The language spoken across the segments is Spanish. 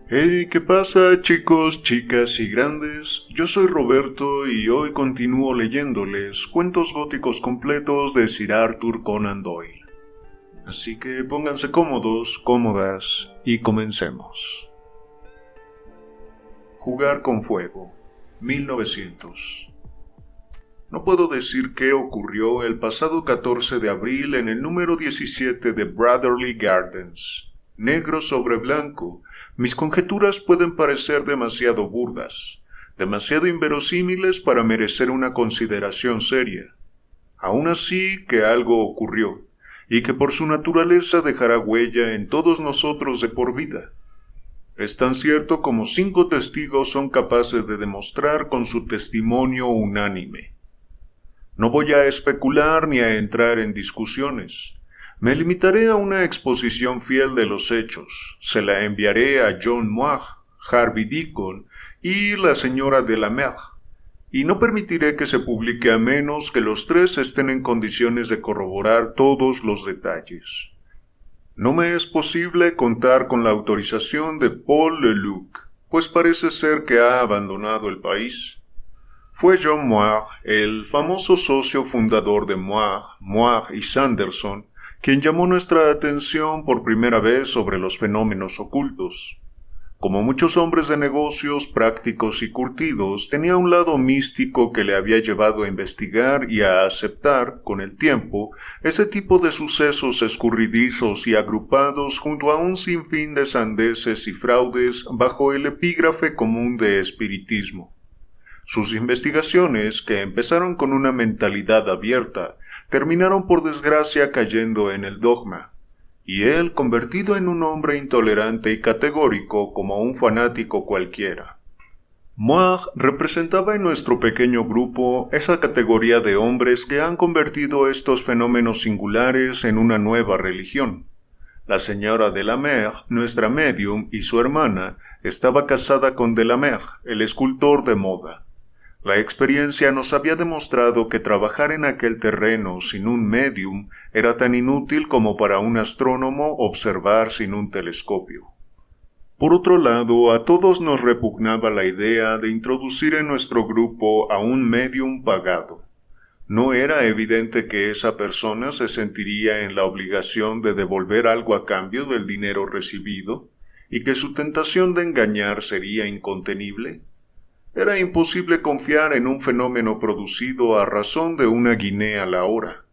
Hey, ¿qué pasa, chicos, chicas y grandes? Yo soy Roberto y hoy continúo leyéndoles cuentos góticos completos de Sir Arthur Conan Doyle. Así que pónganse cómodos, cómodas y comencemos. Jugar con fuego, 1900. No puedo decir qué ocurrió el pasado 14 de abril en el número 17 de Brotherly Gardens. Negro sobre blanco, mis conjeturas pueden parecer demasiado burdas, demasiado inverosímiles para merecer una consideración seria. Aún así que algo ocurrió, y que por su naturaleza dejará huella en todos nosotros de por vida. Es tan cierto como 5 testigos son capaces de demostrar con su testimonio unánime. No voy a especular ni a entrar en discusiones. Me limitaré a una exposición fiel de los hechos. Se la enviaré a John Moir, Harvey Deacon y la señora de la Mer, y no permitiré que se publique a menos que los 3 estén en condiciones de corroborar todos los detalles. No me es posible contar con la autorización de Paul Leluc, pues parece ser que ha abandonado el país. Fue John Moir, el famoso socio fundador de Moir y Sanderson, quien llamó nuestra atención por primera vez sobre los fenómenos ocultos. Como muchos hombres de negocios prácticos y curtidos, tenía un lado místico que le había llevado a investigar y a aceptar, con el tiempo, ese tipo de sucesos escurridizos y agrupados junto a un sinfín de sandeces y fraudes bajo el epígrafe común de espiritismo. Sus investigaciones, que empezaron con una mentalidad abierta, terminaron por desgracia cayendo en el dogma, y él convertido en un hombre intolerante y categórico como un fanático cualquiera. Moir representaba en nuestro pequeño grupo esa categoría de hombres que han convertido estos fenómenos singulares en una nueva religión. La señora de la Mer, nuestra médium, y su hermana, estaba casada con de la Mer, el escultor de moda. La experiencia nos había demostrado que trabajar en aquel terreno sin un medium era tan inútil como para un astrónomo observar sin un telescopio. Por otro lado, a todos nos repugnaba la idea de introducir en nuestro grupo a un medium pagado. ¿No era evidente que esa persona se sentiría en la obligación de devolver algo a cambio del dinero recibido, y que su tentación de engañar sería incontenible? Era imposible confiar en un fenómeno producido a razón de una guinea la hora.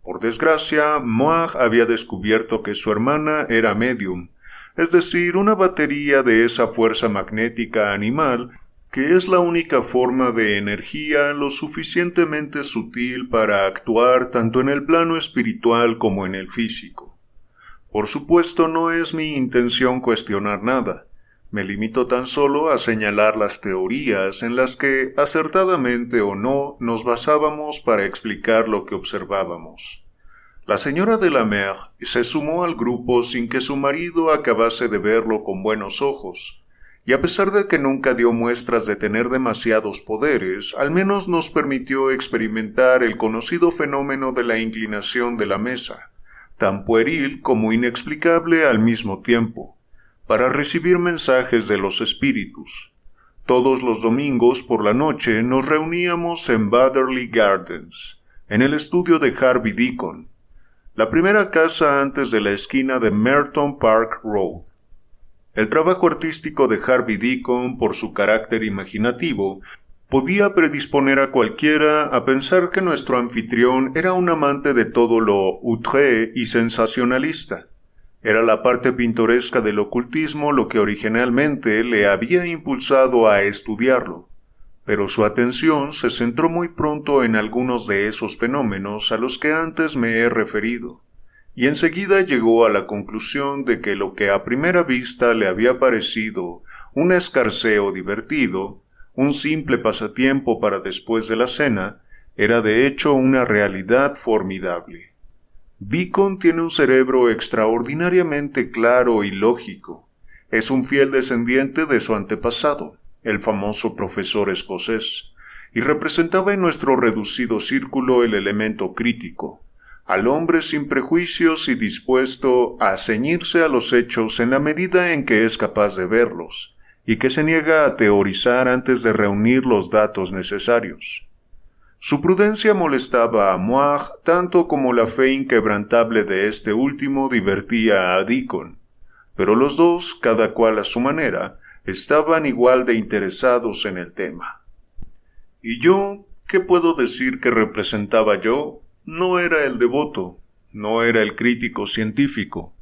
Por desgracia, Moir había descubierto que su hermana era medium, es decir, una batería de esa fuerza magnética animal que es la única forma de energía lo suficientemente sutil para actuar tanto en el plano espiritual como en el físico. Por supuesto, no es mi intención cuestionar nada. Me limito tan solo a señalar las teorías en las que, acertadamente o no, nos basábamos para explicar lo que observábamos. La señora de la Mer se sumó al grupo sin que su marido acabase de verlo con buenos ojos, y a pesar de que nunca dio muestras de tener demasiados poderes, al menos nos permitió experimentar el conocido fenómeno de la inclinación de la mesa, tan pueril como inexplicable al mismo tiempo, para recibir mensajes de los espíritus. Todos los domingos por la noche nos reuníamos en Brotherly Gardens, en el estudio de Harvey Deacon, la primera casa antes de la esquina de Merton Park Road. El trabajo artístico de Harvey Deacon, por su carácter imaginativo, podía predisponer a cualquiera a pensar que nuestro anfitrión era un amante de todo lo outré y sensacionalista. Era la parte pintoresca del ocultismo lo que originalmente le había impulsado a estudiarlo, pero su atención se centró muy pronto en algunos de esos fenómenos a los que antes me he referido, y enseguida llegó a la conclusión de que lo que a primera vista le había parecido un escarceo divertido, un simple pasatiempo para después de la cena, era de hecho una realidad formidable. Deacon tiene un cerebro extraordinariamente claro y lógico. Es un fiel descendiente de su antepasado, el famoso profesor escocés, y representaba en nuestro reducido círculo el elemento crítico, al hombre sin prejuicios y dispuesto a ceñirse a los hechos en la medida en que es capaz de verlos, y que se niega a teorizar antes de reunir los datos necesarios. Su prudencia molestaba a Moore tanto como la fe inquebrantable de este último divertía a Deacon, pero los dos, cada cual a su manera, estaban igual de interesados en el tema. Y yo, ¿qué puedo decir que representaba yo? No era el devoto, no era el crítico científico.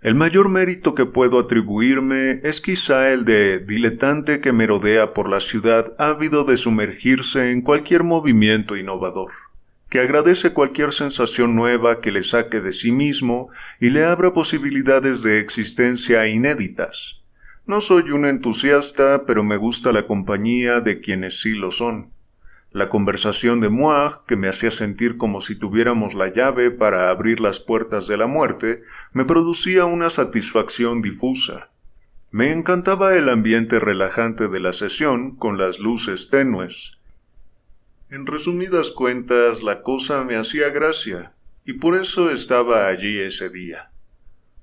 El mayor mérito que puedo atribuirme es quizá el de diletante que merodea por la ciudad ávido de sumergirse en cualquier movimiento innovador, que agradece cualquier sensación nueva que le saque de sí mismo y le abra posibilidades de existencia inéditas. No soy un entusiasta, pero me gusta la compañía de quienes sí lo son. La conversación de Moore, que me hacía sentir como si tuviéramos la llave para abrir las puertas de la muerte, me producía una satisfacción difusa. Me encantaba el ambiente relajante de la sesión con las luces tenues. En resumidas cuentas, la cosa me hacía gracia, y por eso estaba allí ese día.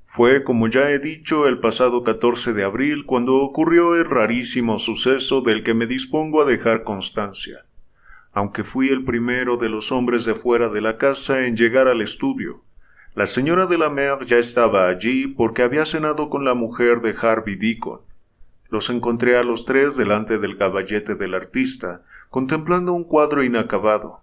Fue, como ya he dicho, el pasado 14 de abril cuando ocurrió el rarísimo suceso del que me dispongo a dejar constancia. Aunque fui el primero de los hombres de fuera de la casa en llegar al estudio, la señora de la Mer ya estaba allí porque había cenado con la mujer de Harvey Deacon. Los encontré a los tres delante del caballete del artista, contemplando un cuadro inacabado.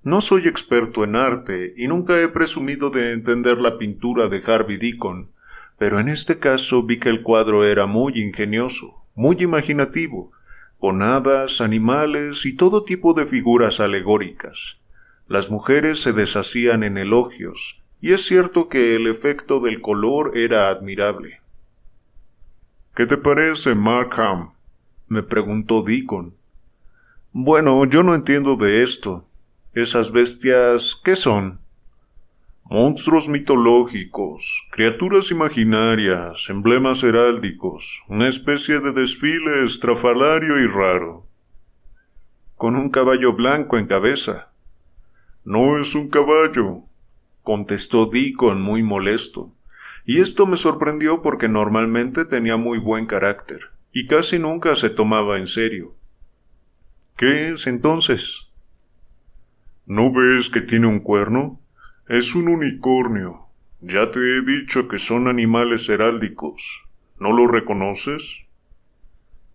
No soy experto en arte y nunca he presumido de entender la pintura de Harvey Deacon, pero en este caso vi que el cuadro era muy ingenioso, muy imaginativo, con hadas, animales y todo tipo de figuras alegóricas. Las mujeres se deshacían en elogios, y es cierto que el efecto del color era admirable. «¿Qué te parece, Markham?», me preguntó Deacon. «Bueno, yo no entiendo de esto. Esas bestias, ¿qué son?» «Monstruos mitológicos, criaturas imaginarias, emblemas heráldicos, una especie de desfile estrafalario y raro». «Con un caballo blanco en cabeza». «No es un caballo», contestó Deacon muy molesto, y esto me sorprendió porque normalmente tenía muy buen carácter, y casi nunca se tomaba en serio. «¿Qué es entonces?» «¿No ves que tiene un cuerno? Es un unicornio. Ya te he dicho que son animales heráldicos. ¿No lo reconoces?»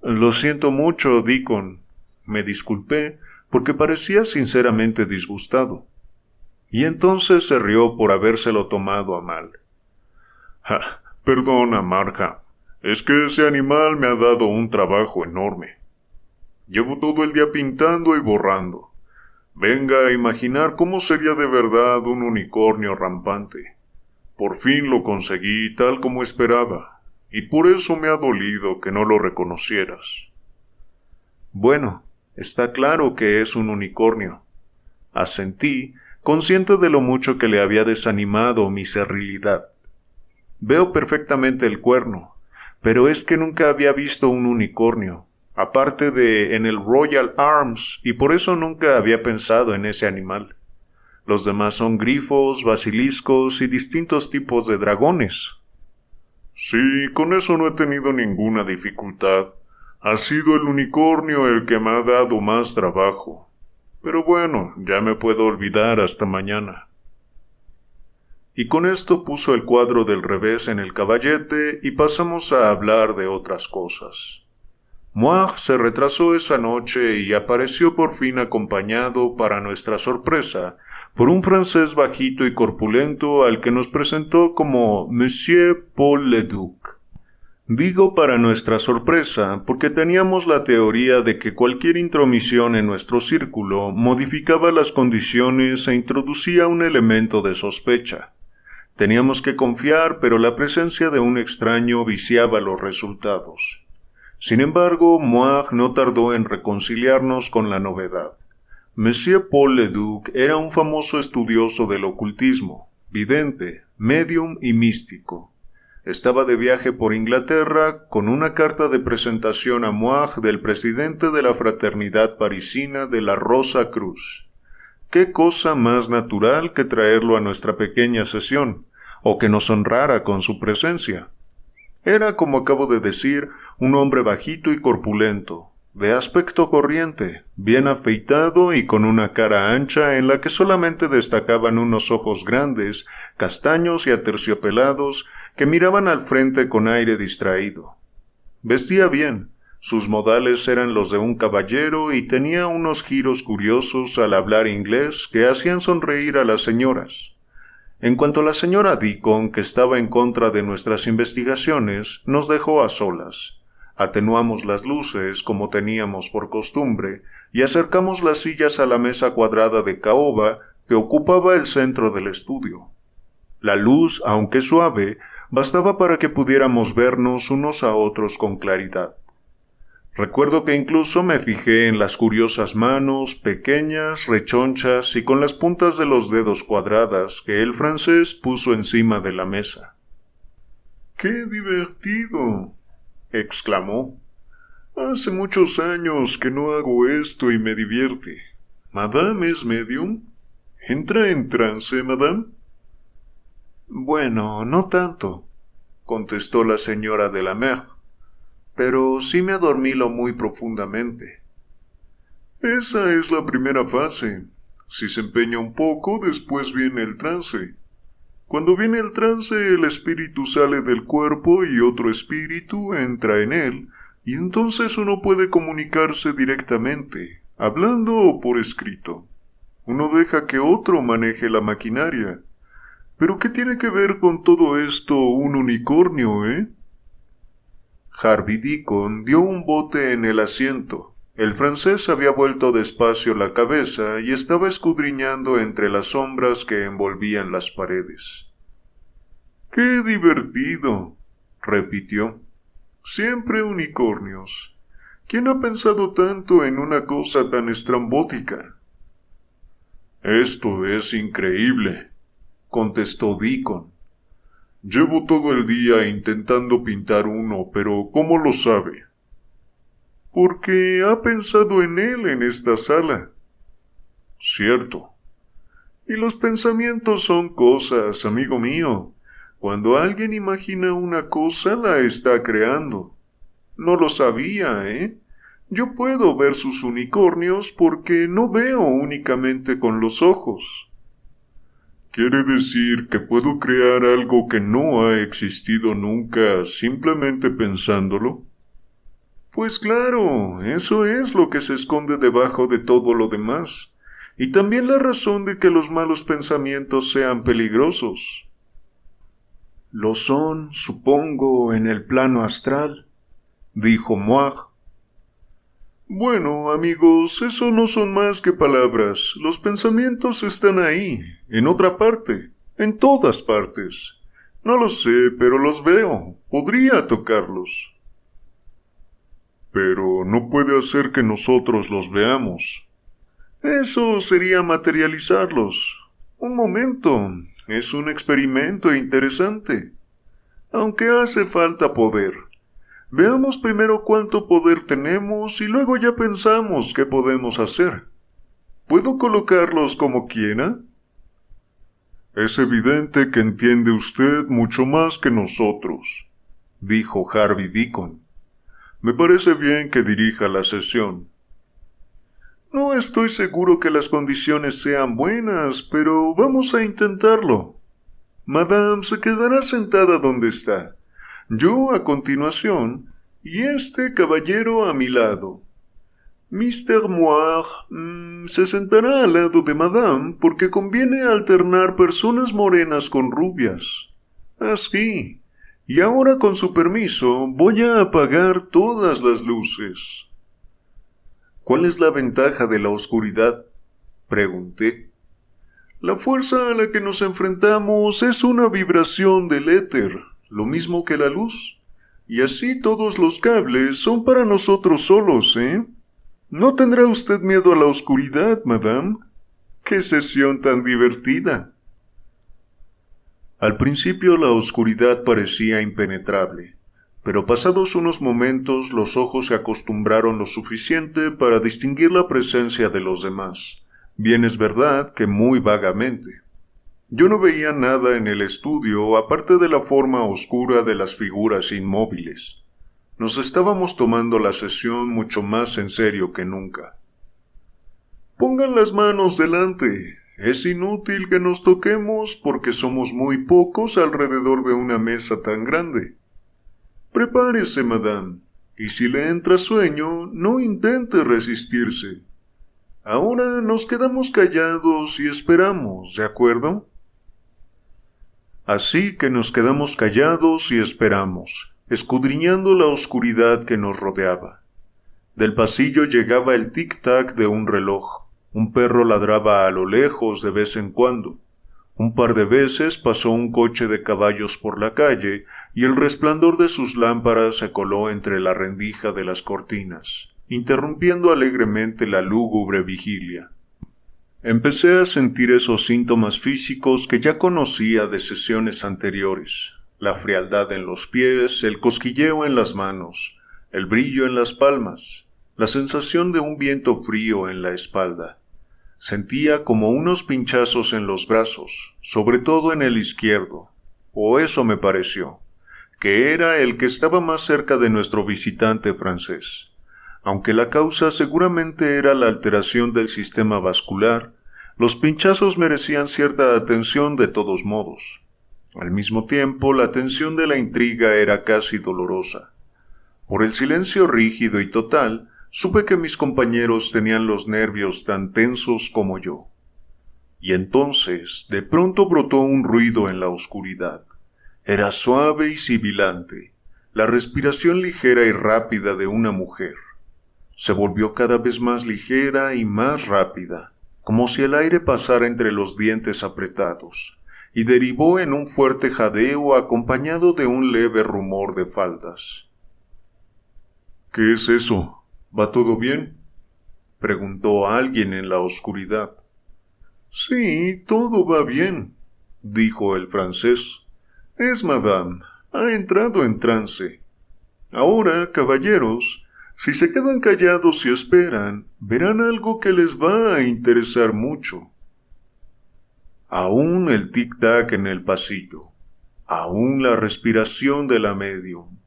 «Lo siento mucho, Deacon», me disculpé, porque parecía sinceramente disgustado. Y entonces se rió por habérselo tomado a mal. «Perdona, Markham, es que ese animal me ha dado un trabajo enorme. Llevo todo el día pintando y borrando. Venga a imaginar cómo sería de verdad un unicornio rampante. Por fin lo conseguí tal como esperaba, y por eso me ha dolido que no lo reconocieras». «Bueno, está claro que es un unicornio», asentí, consciente de lo mucho que le había desanimado mi servilidad. «Veo perfectamente el cuerno, pero es que nunca había visto un unicornio, aparte de en el Royal Arms, y por eso nunca había pensado en ese animal. Los demás son grifos, basiliscos y distintos tipos de dragones». «Sí, con eso no he tenido ninguna dificultad. Ha sido el unicornio el que me ha dado más trabajo. Pero bueno, ya me puedo olvidar hasta mañana». Y con esto puso el cuadro del revés en el caballete y pasamos a hablar de otras cosas. Moore se retrasó esa noche y apareció por fin acompañado, para nuestra sorpresa, por un francés bajito y corpulento al que nos presentó como Monsieur Paul Leduc. Digo para nuestra sorpresa porque teníamos la teoría de que cualquier intromisión en nuestro círculo modificaba las condiciones e introducía un elemento de sospecha. Teníamos que confiar, pero la presencia de un extraño viciaba los resultados. Sin embargo, Moore no tardó en reconciliarnos con la novedad. Monsieur Paul Leduc era un famoso estudioso del ocultismo, vidente, médium y místico. Estaba de viaje por Inglaterra con una carta de presentación a Moore del presidente de la Fraternidad Parisina de la Rosa Cruz. ¿Qué cosa más natural que traerlo a nuestra pequeña sesión, o que nos honrara con su presencia? Era, como acabo de decir, un hombre bajito y corpulento, de aspecto corriente, bien afeitado y con una cara ancha en la que solamente destacaban unos ojos grandes, castaños y aterciopelados, que miraban al frente con aire distraído. Vestía bien, sus modales eran los de un caballero y tenía unos giros curiosos al hablar inglés que hacían sonreír a las señoras. En cuanto a la señora Deacon, que estaba en contra de nuestras investigaciones, nos dejó a solas. Atenuamos las luces, como teníamos por costumbre, y acercamos las sillas a la mesa cuadrada de caoba que ocupaba el centro del estudio. La luz, aunque suave, bastaba para que pudiéramos vernos unos a otros con claridad. Recuerdo que incluso me fijé en las curiosas manos, pequeñas, rechonchas y con las puntas de los dedos cuadradas que el francés puso encima de la mesa. ¡Qué divertido!, exclamó. Hace muchos años que no hago esto y me divierte. ¿Madame es medium? ¿Entra en trance, madame? Bueno, no tanto, contestó la señora de la Mer, pero sí me adormilo muy profundamente. Esa es la primera fase. Si se empeña un poco, después viene el trance. Cuando viene el trance, el espíritu sale del cuerpo y otro espíritu entra en él, y entonces uno puede comunicarse directamente, hablando o por escrito. Uno deja que otro maneje la maquinaria. ¿Pero qué tiene que ver con todo esto un unicornio, eh? Harvey Deacon dio un bote en el asiento. El francés había vuelto despacio la cabeza y estaba escudriñando entre las sombras que envolvían las paredes. ¡Qué divertido!, repitió. Siempre unicornios. ¿Quién ha pensado tanto en una cosa tan estrambótica? Esto es increíble, contestó Deacon. Llevo todo el día intentando pintar uno, pero ¿cómo lo sabe? Porque ha pensado en él en esta sala. Cierto. Y los pensamientos son cosas, amigo mío. Cuando alguien imagina una cosa, la está creando. No lo sabía, ¿eh? Yo puedo ver sus unicornios porque no veo únicamente con los ojos. ¿Quiere decir que puedo crear algo que no ha existido nunca simplemente pensándolo? Pues claro, eso es lo que se esconde debajo de todo lo demás, y también la razón de que los malos pensamientos sean peligrosos. Lo son, supongo, en el plano astral, dijo Moir. Bueno, amigos, eso no son más que palabras. Los pensamientos están ahí, en otra parte, en todas partes. No lo sé, pero los veo. Podría tocarlos. Pero no puede hacer que nosotros los veamos. Eso sería materializarlos. Un momento, es un experimento interesante. Aunque hace falta poder. Veamos primero cuánto poder tenemos y luego ya pensamos qué podemos hacer. ¿Puedo colocarlos como quiera? Es evidente que entiende usted mucho más que nosotros, dijo Harvey Deacon. Me parece bien que dirija la sesión. No estoy seguro que las condiciones sean buenas, pero vamos a intentarlo. Madame se quedará sentada donde está. Yo a continuación, y este caballero a mi lado. Mr. Moir se sentará al lado de Madame porque conviene alternar personas morenas con rubias. Así. Y ahora, con su permiso, voy a apagar todas las luces. ¿Cuál es la ventaja de la oscuridad?, pregunté. La fuerza a la que nos enfrentamos es una vibración del éter, lo mismo que la luz. Y así todos los cables son para nosotros solos, ¿eh? ¿No tendrá usted miedo a la oscuridad, madame? ¡Qué sesión tan divertida! Al principio la oscuridad parecía impenetrable, pero pasados unos momentos los ojos se acostumbraron lo suficiente para distinguir la presencia de los demás, Bien es verdad que muy vagamente. Yo no veía nada en el estudio aparte de la forma oscura de las figuras inmóviles. Nos estábamos tomando la sesión mucho más en serio que nunca. «Pongan las manos delante. Es inútil que nos toquemos porque somos muy pocos alrededor de una mesa tan grande. Prepárese, madame, y si le entra sueño, no intente resistirse. Ahora nos quedamos callados y esperamos, ¿de acuerdo?» Así que nos quedamos callados y esperamos, escudriñando la oscuridad que nos rodeaba. Del pasillo llegaba el tic-tac de un reloj. Un perro ladraba a lo lejos de vez en cuando. Un par de veces pasó un coche de caballos por la calle y el resplandor de sus lámparas se coló entre la rendija de las cortinas, interrumpiendo alegremente la lúgubre vigilia. Empecé a sentir esos síntomas físicos que ya conocía de sesiones anteriores: la frialdad en los pies, el cosquilleo en las manos, el brillo en las palmas, la sensación de un viento frío en la espalda. Sentía como unos pinchazos en los brazos, sobre todo en el izquierdo, o eso me pareció, que era el que estaba más cerca de nuestro visitante francés. Aunque la causa seguramente era la alteración del sistema vascular, los pinchazos merecían cierta atención de todos modos. Al mismo tiempo, la tensión de la intriga era casi dolorosa. Por el silencio rígido y total, supe que mis compañeros tenían los nervios tan tensos como yo. Y entonces, de pronto brotó un ruido en la oscuridad. Era suave y sibilante, la respiración ligera y rápida de una mujer. Se volvió cada vez más ligera y más rápida, como si el aire pasara entre los dientes apretados, y derivó en un fuerte jadeo acompañado de un leve rumor de faldas. «¿Qué es eso? ¿Va todo bien?», preguntó alguien en la oscuridad. «Sí, todo va bien», dijo el francés. «Es madame. Ha entrado en trance. Ahora, caballeros, si se quedan callados y esperan, verán algo que les va a interesar mucho». Aún el tic-tac en el pasillo. Aún la respiración de la medium,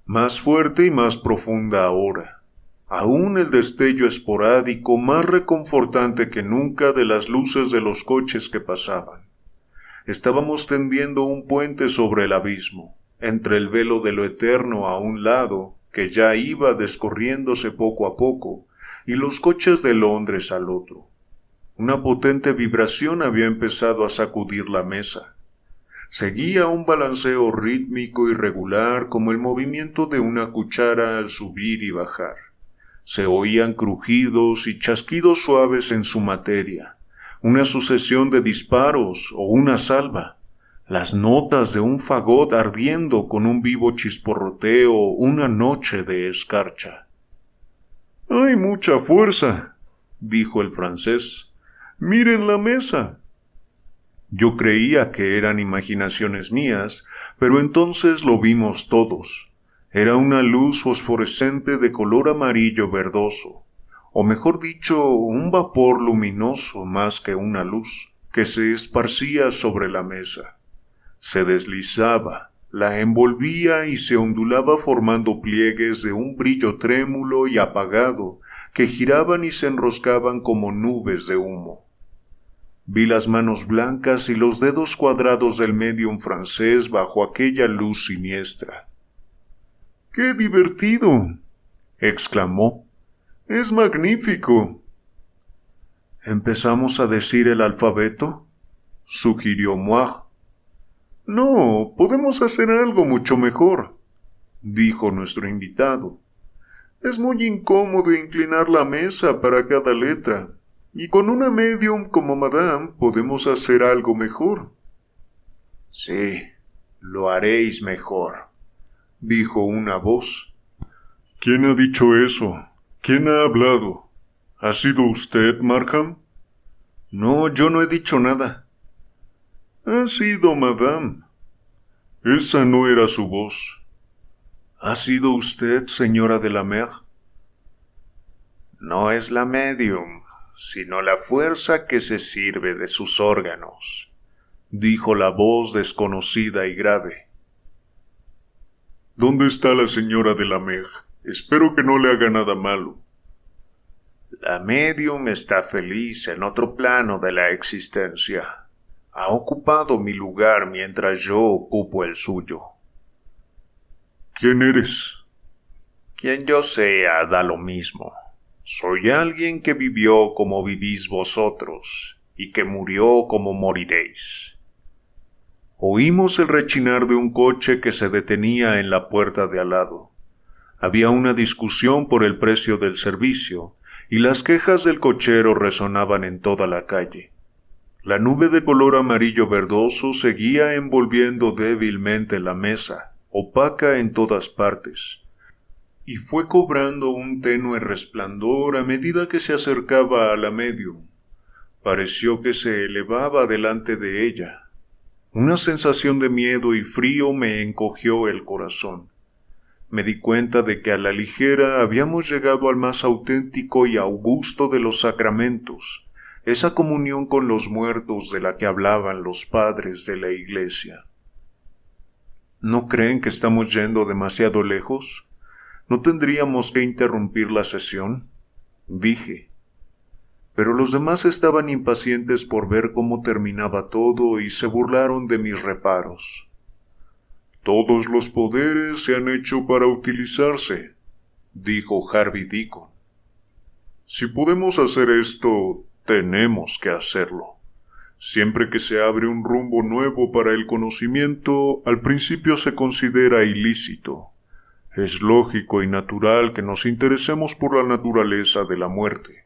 más fuerte y más profunda ahora. Aún el destello esporádico más reconfortante que nunca de las luces de los coches que pasaban. Estábamos tendiendo un puente sobre el abismo, entre el velo de lo eterno a un lado, que ya iba descorriéndose poco a poco, y los coches de Londres al otro. Una potente vibración había empezado a sacudir la mesa. Seguía un balanceo rítmico y regular como el movimiento de una cuchara al subir y bajar. Se oían crujidos y chasquidos suaves en su materia, una sucesión de disparos o una salva, las notas de un fagot ardiendo con un vivo chisporroteo una noche de escarcha. «Hay mucha fuerza», dijo el francés. «Miren la mesa». Yo creía que eran imaginaciones mías, pero entonces lo vimos todos. Era una luz fosforescente de color amarillo verdoso, o mejor dicho, un vapor luminoso más que una luz, que se esparcía sobre la mesa. Se deslizaba, la envolvía y se ondulaba formando pliegues de un brillo trémulo y apagado, que giraban y se enroscaban como nubes de humo. Vi las manos blancas y los dedos cuadrados del médium francés bajo aquella luz siniestra. «¡Qué divertido!», exclamó. «Es magnífico». «¿Empezamos a decir el alfabeto?», sugirió Moir. «No, podemos hacer algo mucho mejor», dijo nuestro invitado. «Es muy incómodo inclinar la mesa para cada letra, y con una medium como madame podemos hacer algo mejor». «Sí, lo haréis mejor», dijo una voz. «¿Quién ha dicho eso? ¿Quién ha hablado? ¿Ha sido usted, Markham?» «No, yo no he dicho nada». «Ha sido madame». «Esa no era su voz». «¿Ha sido usted, señora de la Mer?» «No es la medium, sino la fuerza que se sirve de sus órganos, dijo la voz desconocida y grave. ¿Dónde está la señora de la Meg? Espero que no le haga nada malo. La medium está feliz en otro plano de la existencia. Ha ocupado mi lugar mientras yo ocupo el suyo. ¿Quién eres? Quien yo sea da lo mismo. Soy alguien que vivió como vivís vosotros y que murió como moriréis. Oímos el rechinar de un coche que se detenía en la puerta de al lado. Había una discusión por el precio del servicio y las quejas del cochero resonaban en toda la calle. La nube de color amarillo verdoso seguía envolviendo débilmente la mesa, opaca en todas partes, y fue cobrando un tenue resplandor a medida que se acercaba a la medium. Pareció que se elevaba delante de ella. Una sensación de miedo y frío me encogió el corazón. Me di cuenta de que a la ligera habíamos llegado al más auténtico y augusto de los sacramentos, esa comunión con los muertos de la que hablaban los padres de la Iglesia. ¿No creen que estamos yendo demasiado lejos? ¿No tendríamos que interrumpir la sesión? Dije. Pero los demás estaban impacientes por ver cómo terminaba todo y se burlaron de mis reparos. Todos los poderes se han hecho para utilizarse, dijo Harvey Deacon. Si podemos hacer esto, tenemos que hacerlo. Siempre que se abre un rumbo nuevo para el conocimiento, al principio se considera ilícito. Es lógico y natural que nos interesemos por la naturaleza de la muerte.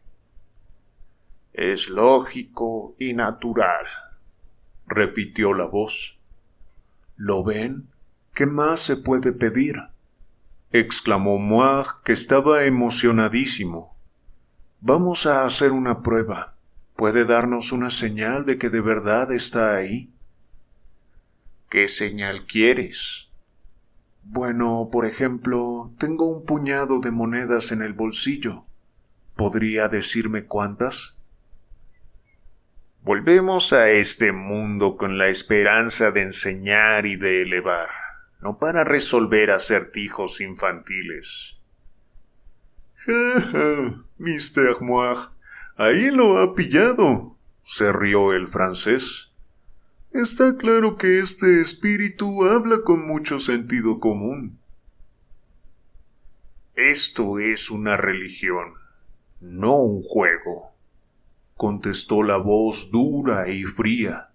Es lógico y natural, repitió la voz. ¿Lo ven? ¿Qué más se puede pedir? Exclamó Moag, que estaba emocionadísimo. Vamos a hacer una prueba. ¿Puede darnos una señal de que de verdad está ahí? ¿Qué señal quieres? Bueno, por ejemplo, tengo un puñado de monedas en el bolsillo. ¿Podría decirme cuántas? Volvemos a este mundo con la esperanza de enseñar y de elevar, no para resolver acertijos infantiles. ¡Ja, ja, Mr. Moag! Ahí lo ha pillado, se rió el francés. Está claro que este espíritu habla con mucho sentido común. Esto es una religión, no un juego, contestó la voz dura y fría.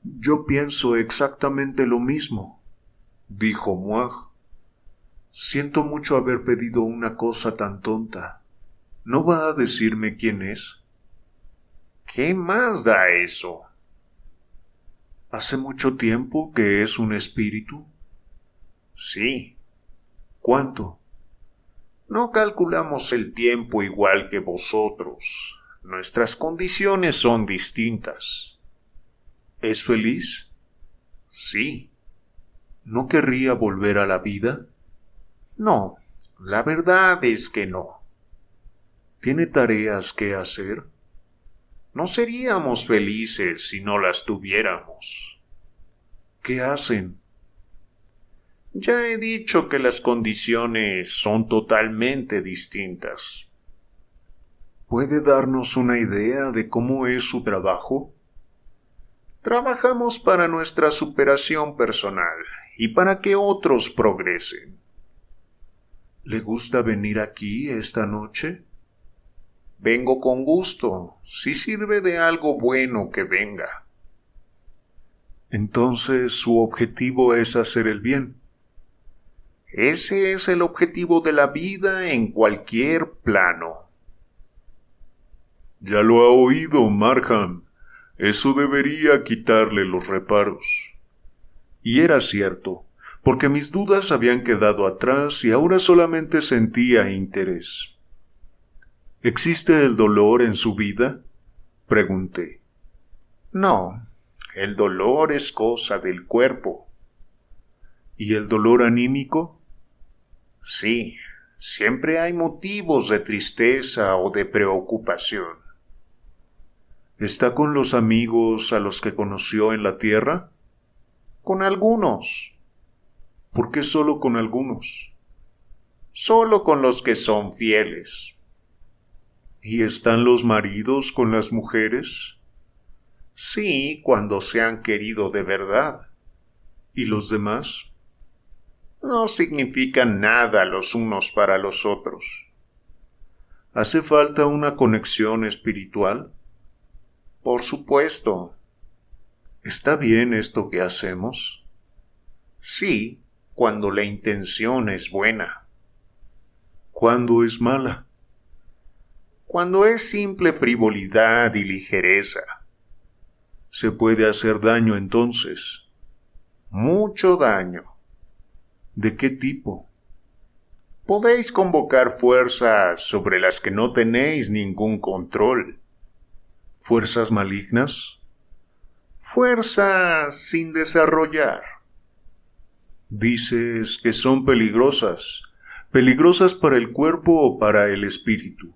Yo pienso exactamente lo mismo, dijo Moag. Siento mucho haber pedido una cosa tan tonta. ¿No va a decirme quién es? ¿Qué más da eso? ¿Hace mucho tiempo que es un espíritu? Sí. ¿Cuánto? No calculamos el tiempo igual que vosotros. Nuestras condiciones son distintas. ¿Es feliz? Sí. ¿No querría volver a la vida? No, la verdad es que no. ¿Tiene tareas que hacer? No seríamos felices si no las tuviéramos. ¿Qué hacen? Ya he dicho que las condiciones son totalmente distintas. ¿Puede darnos una idea de cómo es su trabajo? Trabajamos para nuestra superación personal y para que otros progresen. ¿Le gusta venir aquí esta noche? Vengo con gusto, si sirve de algo bueno que venga. Entonces su objetivo es hacer el bien. Ese es el objetivo de la vida en cualquier plano. Ya lo ha oído, Markham. Eso debería quitarle los reparos. Y era cierto, porque mis dudas habían quedado atrás y ahora solamente sentía interés. ¿Existe el dolor en su vida? Pregunté. No, el dolor es cosa del cuerpo. ¿Y el dolor anímico? Sí, Siempre hay motivos de tristeza o de preocupación. ¿Está con los amigos a los que conoció en la tierra? Con algunos. ¿Por qué solo con algunos? Solo con los que son fieles. ¿Y están los maridos con las mujeres? Sí, cuando se han querido de verdad. ¿Y los demás? No significan nada los unos para los otros. ¿Hace falta una conexión espiritual? Por supuesto. ¿Está bien esto que hacemos? Sí, cuando la intención es buena. ¿Cuándo es mala? Cuando es simple frivolidad y ligereza. ¿Se puede hacer daño entonces? Mucho daño. ¿De qué tipo? Podéis convocar fuerzas sobre las que no tenéis ningún control. ¿Fuerzas malignas? Fuerzas sin desarrollar. Dices que son peligrosas. ¿Peligrosas para el cuerpo o para el espíritu?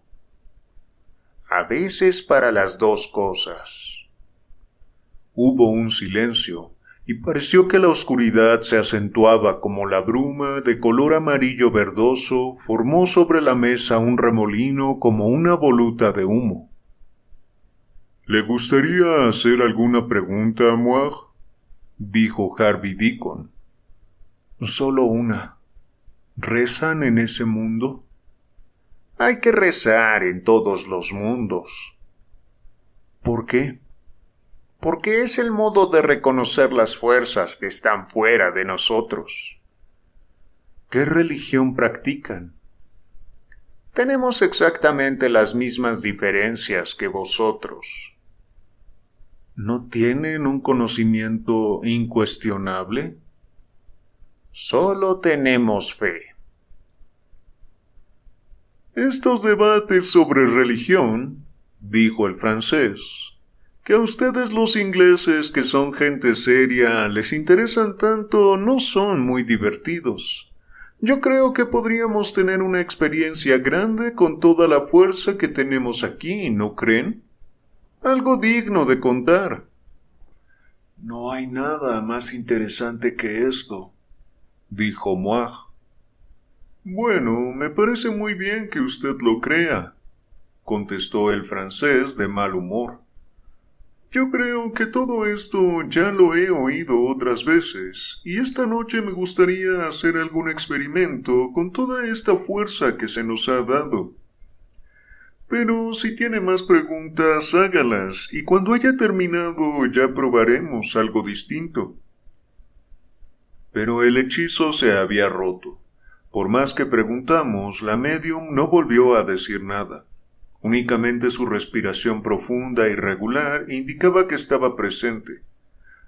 A veces para las dos cosas. Hubo un silencio, y pareció que la oscuridad se acentuaba como la bruma de color amarillo verdoso formó sobre la mesa un remolino como una voluta de humo. ¿Le gustaría hacer alguna pregunta, Moir?, dijo Harvey Deacon. Solo una. ¿Rezan en ese mundo? Hay que rezar en todos los mundos. ¿Por qué? Porque es el modo de reconocer las fuerzas que están fuera de nosotros. ¿Qué religión practican? Tenemos exactamente las mismas diferencias que vosotros. ¿No tienen un conocimiento incuestionable? Solo tenemos fe. Estos debates sobre religión, dijo el francés, que a ustedes los ingleses, que son gente seria, les interesan tanto, no son muy divertidos. Yo creo que podríamos tener una experiencia grande con toda la fuerza que tenemos aquí, ¿no creen? Algo digno de contar. No hay nada más interesante que esto, dijo Moir. Bueno, me parece muy bien que usted lo crea, contestó el francés de mal humor. Yo creo que todo esto ya lo he oído otras veces, y esta noche me gustaría hacer algún experimento con toda esta fuerza que se nos ha dado. Pero si tiene más preguntas, hágalas, y cuando haya terminado ya probaremos algo distinto. Pero el hechizo se había roto. Por más que preguntamos, la médium no volvió a decir nada. Únicamente su respiración profunda y regular indicaba que estaba presente.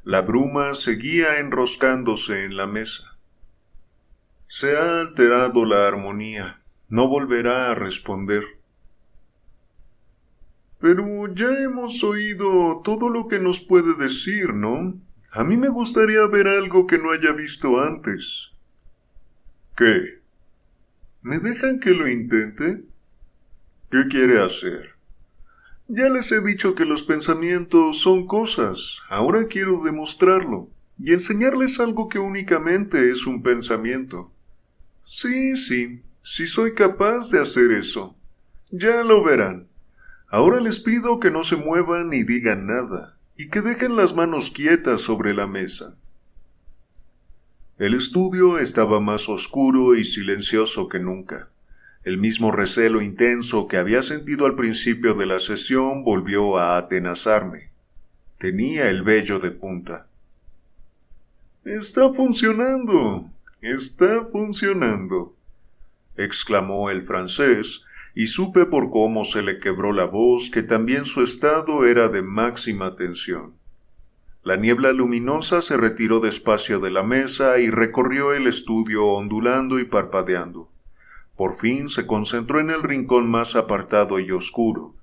La bruma seguía enroscándose en la mesa. Se ha alterado la armonía. No volverá a responder. Pero ya hemos oído todo lo que nos puede decir, ¿no? A mí me gustaría ver algo que no haya visto antes. ¿Qué? ¿Me dejan que lo intente? ¿Qué quiere hacer? Ya les he dicho que los pensamientos son cosas. Ahora quiero demostrarlo y enseñarles algo que únicamente es un pensamiento. Sí, soy capaz de hacer eso. Ya lo verán. Ahora les pido que no se muevan ni digan nada, y que dejen las manos quietas sobre la mesa. El estudio estaba más oscuro y silencioso que nunca. El mismo recelo intenso que había sentido al principio de la sesión volvió a atenazarme. Tenía el vello de punta. ¡Está funcionando! ¡Está funcionando!, exclamó el francés, y supe por cómo se le quebró la voz que también su estado era de máxima tensión. La niebla luminosa se retiró despacio de la mesa y recorrió el estudio ondulando y parpadeando. Por fin se concentró en el rincón más apartado y oscuro.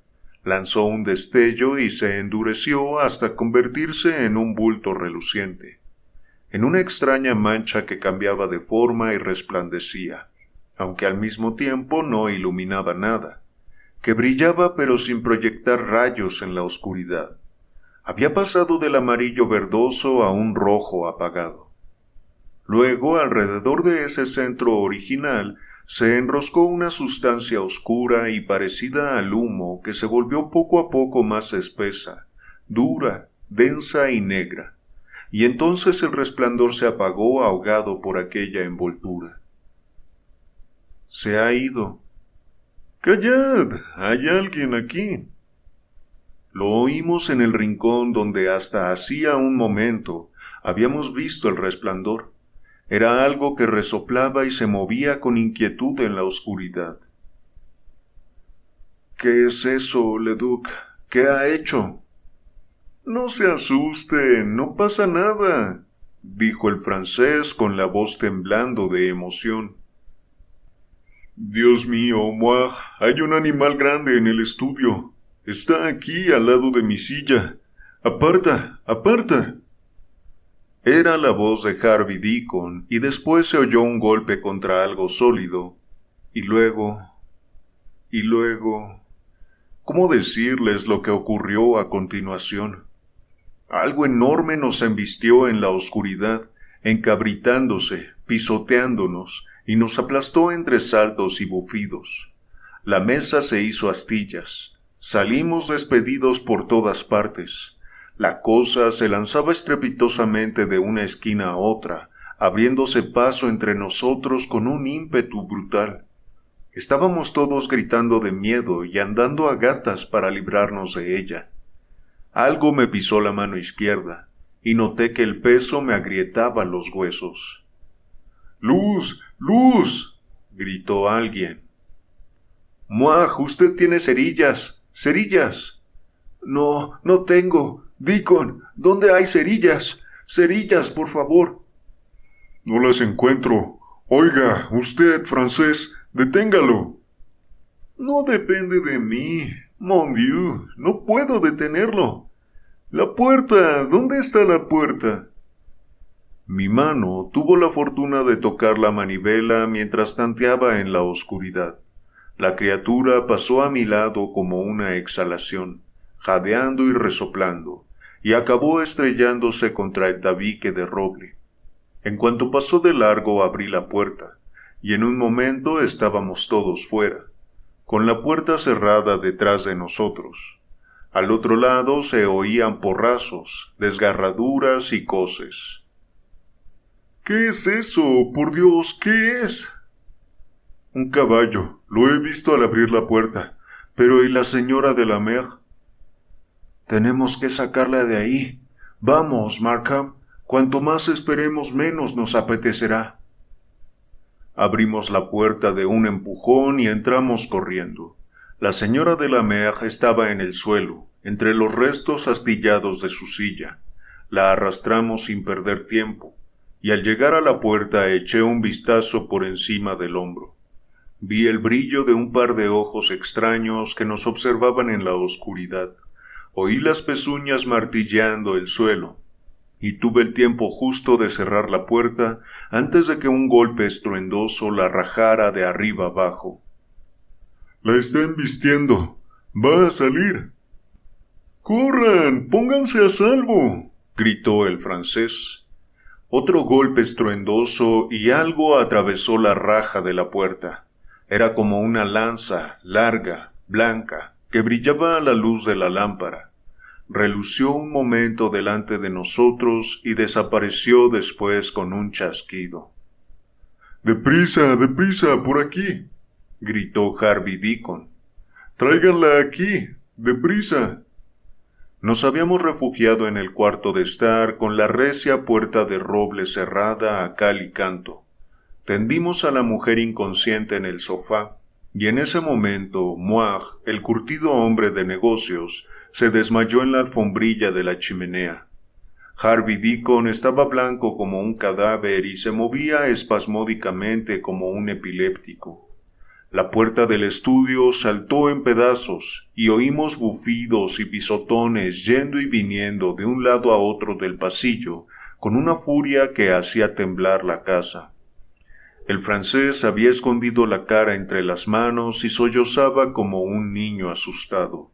Lanzó un destello y se endureció hasta convertirse en un bulto reluciente, en una extraña mancha que cambiaba de forma y resplandecía. aunque al mismo tiempo no iluminaba nada, que brillaba pero sin proyectar rayos en la oscuridad. Había pasado del amarillo verdoso a un rojo apagado. Luego, alrededor de ese centro original, se enroscó una sustancia oscura y parecida al humo que se volvió poco a poco más espesa, dura, densa y negra, y entonces el resplandor se apagó ahogado por aquella envoltura. Se ha ido. ¡Callad! Hay alguien aquí. Lo oímos en el rincón donde hasta hacía un momento habíamos visto el resplandor. Era algo que resoplaba y se movía con inquietud en la oscuridad. ¿Qué es eso, Leduc? ¿Qué ha hecho? No se asuste, no pasa nada, dijo el francés con la voz temblando de emoción. Dios mío, Moir, hay un animal grande en el estudio. Está aquí al lado de mi silla. ¡Aparta! ¡Aparta! Era la voz de Harvey Deacon, y después se oyó un golpe contra algo sólido. Y luego... ¿Cómo decirles lo que ocurrió a continuación? Algo enorme nos embistió en la oscuridad, encabritándose, pisoteándonos, y nos aplastó entre saltos y bufidos. La mesa se hizo astillas. Salimos despedidos por todas partes. La cosa se lanzaba estrepitosamente de una esquina a otra, abriéndose paso entre nosotros con un ímpetu brutal. Estábamos todos gritando de miedo y andando a gatas para librarnos de ella. Algo me pisó la mano izquierda, y noté que el peso me agrietaba los huesos. ¡Luz! ¡Luz! gritó alguien. Moir, usted tiene cerillas. ¡Cerillas! No, no tengo. Deacon, ¿dónde hay cerillas? Cerillas, por favor. No las encuentro. Oiga, usted, francés, deténgalo. No depende de mí. Mon Dieu, no puedo detenerlo. La puerta, ¿dónde está la puerta? Mi mano tuvo la fortuna de tocar la manivela mientras tanteaba en la oscuridad. La criatura pasó a mi lado como una exhalación, jadeando y resoplando, y acabó estrellándose contra el tabique de roble. En cuanto pasó de largo abrí la puerta, y en un momento estábamos todos fuera, con la puerta cerrada detrás de nosotros. Al otro lado se oían porrazos, desgarraduras y coces. ¿Qué es eso? Por Dios, ¿qué es? Un caballo, lo he visto al abrir la puerta. Pero ¿y la señora de la Mer? Tenemos que sacarla de ahí. Vamos, Markham. Cuanto más esperemos, menos nos apetecerá. Abrimos la puerta de un empujón y entramos corriendo. La señora de la Mer estaba en el suelo, entre los restos astillados de su silla. La arrastramos sin perder tiempo, y al llegar a la puerta eché un vistazo por encima del hombro. Vi el brillo de un par de ojos extraños que nos observaban en la oscuridad. Oí las pezuñas martilleando el suelo, y tuve el tiempo justo de cerrar la puerta antes de que un golpe estruendoso la rajara de arriba abajo. «La está embistiendo. Va a salir». «¡Corran! ¡Pónganse a salvo!», gritó el francés. Otro golpe estruendoso y algo atravesó la raja de la puerta. Era como una lanza, larga, blanca, que brillaba a la luz de la lámpara. Relució un momento delante de nosotros y desapareció después con un chasquido. «¡Deprisa, deprisa, por aquí!», gritó Harvey Deacon. «¡Tráiganla aquí, deprisa!». Nos habíamos refugiado en el cuarto de estar con la recia puerta de roble cerrada a cal y canto. Tendimos a la mujer inconsciente en el sofá, y en ese momento Moir, el curtido hombre de negocios, se desmayó en la alfombrilla de la chimenea. Harvey Deacon estaba blanco como un cadáver y se movía espasmódicamente como un epiléptico. La puerta del estudio saltó en pedazos y oímos bufidos y pisotones yendo y viniendo de un lado a otro del pasillo con una furia que hacía temblar la casa. El francés había escondido la cara entre las manos y sollozaba como un niño asustado.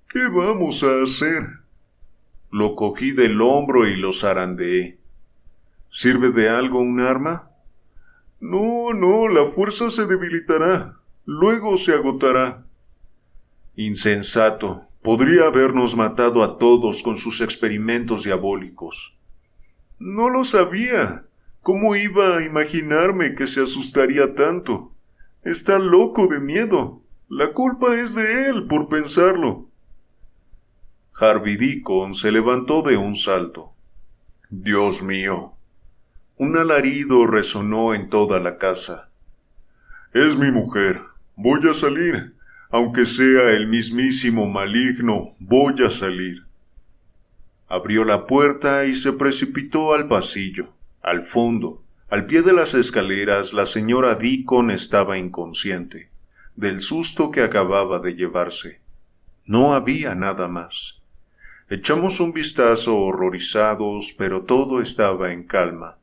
«¿Qué vamos a hacer?» Lo cogí del hombro y lo zarandeé. «¿Sirve de algo un arma?» No, la fuerza se debilitará. Luego se agotará». Insensato, podría habernos matado a todos con sus experimentos diabólicos. No lo sabía. ¿Cómo iba a imaginarme que se asustaría tanto? Está loco de miedo. La culpa es de él por pensarlo. Harvey Deacon se levantó de un salto. Dios mío. Un alarido resonó en toda la casa. Es mi mujer. Voy a salir. Aunque sea el mismísimo maligno, voy a salir. Abrió la puerta y se precipitó al pasillo. Al fondo, al pie de las escaleras, la señora Deacon estaba inconsciente, del susto que acababa de llevarse. No había nada más. Echamos un vistazo horrorizados, pero todo estaba en calma.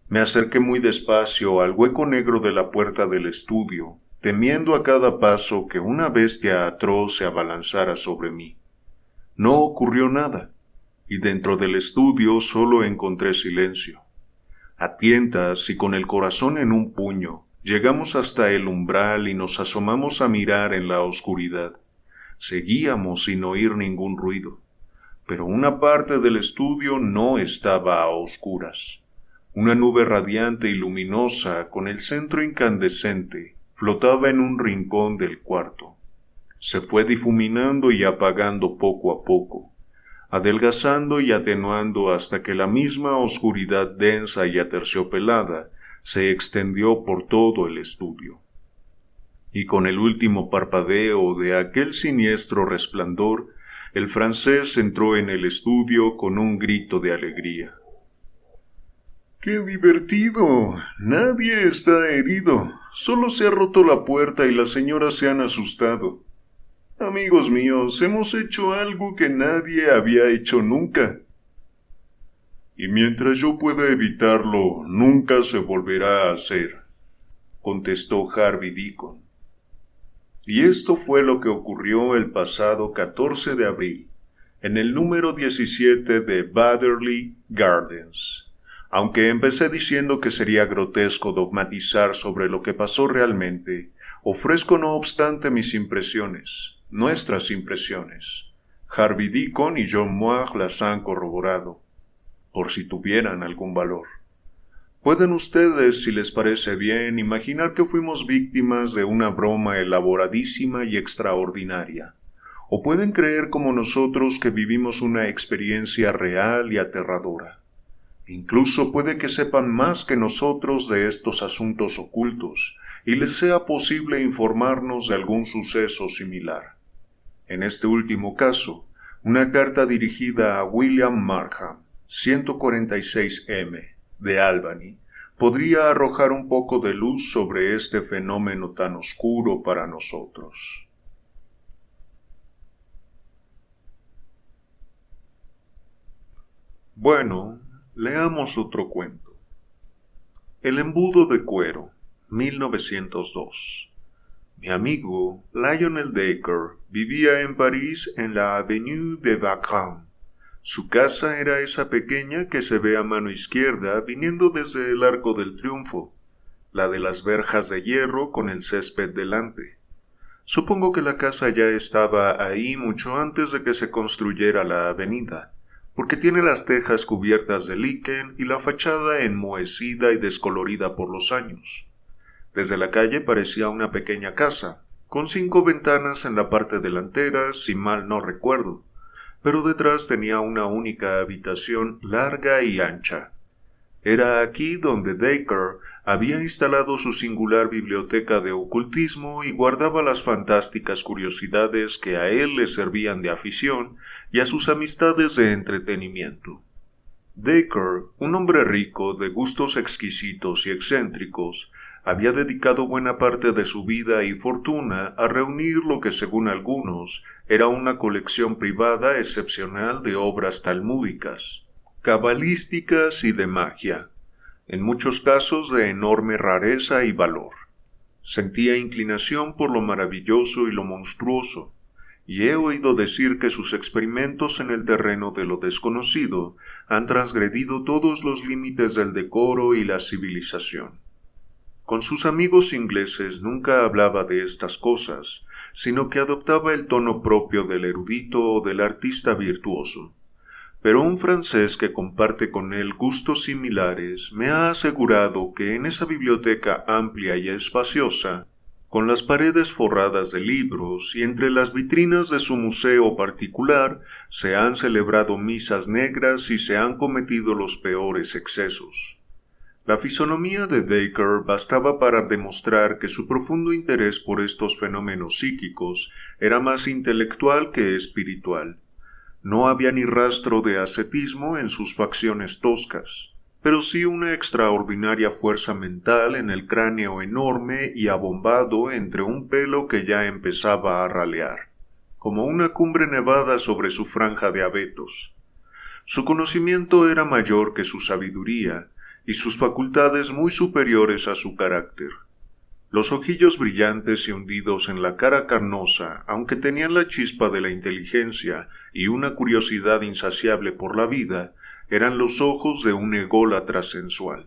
Me acerqué muy despacio al hueco negro de la puerta del estudio, temiendo a cada paso que una bestia atroz se abalanzara sobre mí. No ocurrió nada, y dentro del estudio solo encontré silencio. A tientas y con el corazón en un puño, llegamos hasta el umbral y nos asomamos a mirar en la oscuridad. Seguíamos sin oír ningún ruido, pero una parte del estudio no estaba a oscuras. Una nube radiante y luminosa, con el centro incandescente, flotaba en un rincón del cuarto. Se fue difuminando y apagando poco a poco, adelgazando y atenuando hasta que la misma oscuridad densa y aterciopelada se extendió por todo el estudio. Y con el último parpadeo de aquel siniestro resplandor, el francés entró en el estudio con un grito de alegría. ¡Qué divertido! Nadie está herido. Solo se ha roto la puerta y las señoras se han asustado. Amigos míos, hemos hecho algo que nadie había hecho nunca. Y mientras yo pueda evitarlo, nunca se volverá a hacer, contestó Harvey Deacon. Y esto fue lo que ocurrió el pasado 14 de abril, en el número 17 de Batherley Gardens. Aunque empecé diciendo que sería grotesco dogmatizar sobre lo que pasó realmente, ofrezco no obstante mis impresiones, nuestras impresiones. Harvey Deacon y John Moore las han corroborado, por si tuvieran algún valor. Pueden ustedes, si les parece bien, imaginar que fuimos víctimas de una broma elaboradísima y extraordinaria, o pueden creer como nosotros que vivimos una experiencia real y aterradora. Incluso puede que sepan más que nosotros de estos asuntos ocultos y les sea posible informarnos de algún suceso similar. En este último caso, una carta dirigida a William Markham, 146M, de Albany, podría arrojar un poco de luz sobre este fenómeno tan oscuro para nosotros. Bueno, leamos otro cuento. El embudo de cuero, 1902. Mi amigo Lionel Dacre vivía en París en la Avenue de Wagram. Su casa era esa pequeña que se ve a mano izquierda viniendo desde el Arco del Triunfo, la de las verjas de hierro con el césped delante. Supongo que la casa ya estaba ahí mucho antes de que se construyera la avenida, porque tiene las tejas cubiertas de liquen y la fachada enmohecida y descolorida por los años. Desde la calle parecía una pequeña casa, con 5 ventanas en la parte delantera, si mal no recuerdo, pero detrás tenía una única habitación larga y ancha. Era aquí donde Dacre había instalado su singular biblioteca de ocultismo y guardaba las fantásticas curiosidades que a él le servían de afición y a sus amistades de entretenimiento. Dacre, un hombre rico, de gustos exquisitos y excéntricos, había dedicado buena parte de su vida y fortuna a reunir lo que, según algunos, era una colección privada excepcional de obras talmúdicas, cabalísticas y de magia. en muchos casos de enorme rareza y valor. Sentía inclinación por lo maravilloso y lo monstruoso, y he oído decir que sus experimentos en el terreno de lo desconocido han transgredido todos los límites del decoro y la civilización. Con sus amigos ingleses nunca hablaba de estas cosas, sino que adoptaba el tono propio del erudito o del artista virtuoso. Pero un francés que comparte con él gustos similares me ha asegurado que en esa biblioteca amplia y espaciosa, con las paredes forradas de libros y entre las vitrinas de su museo particular, se han celebrado misas negras y se han cometido los peores excesos. La fisonomía de Dacre bastaba para demostrar que su profundo interés por estos fenómenos psíquicos era más intelectual que espiritual. No había ni rastro de ascetismo en sus facciones toscas, pero sí una extraordinaria fuerza mental en el cráneo enorme y abombado entre un pelo que ya empezaba a ralear, como una cumbre nevada sobre su franja de abetos. Su conocimiento era mayor que su sabiduría, y sus facultades muy superiores a su carácter. Los ojillos brillantes y hundidos en la cara carnosa, aunque tenían la chispa de la inteligencia y una curiosidad insaciable por la vida, eran los ojos de un ególatra sensual.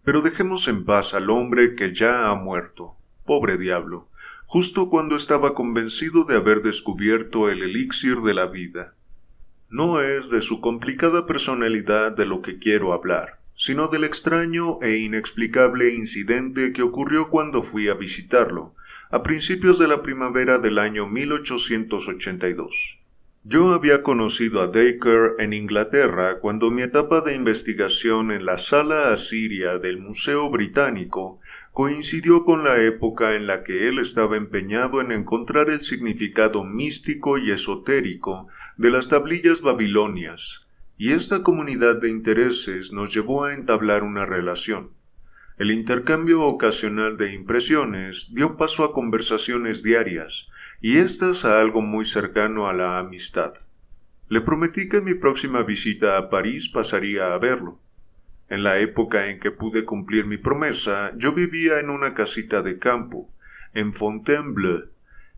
Pero dejemos en paz al hombre que ya ha muerto, pobre diablo, justo cuando estaba convencido de haber descubierto el elixir de la vida. No es de su complicada personalidad de lo que quiero hablar, sino del extraño e inexplicable incidente que ocurrió cuando fui a visitarlo, a principios de la primavera del año 1882. Yo había conocido a Dacre en Inglaterra cuando mi etapa de investigación en la sala asiria del Museo Británico coincidió con la época en la que él estaba empeñado en encontrar el significado místico y esotérico de las tablillas babilonias, y esta comunidad de intereses nos llevó a entablar una relación. El intercambio ocasional de impresiones dio paso a conversaciones diarias, y éstas a algo muy cercano a la amistad. Le prometí que mi próxima visita a París pasaría a verlo. En la época en que pude cumplir mi promesa, yo vivía en una casita de campo, en Fontainebleau,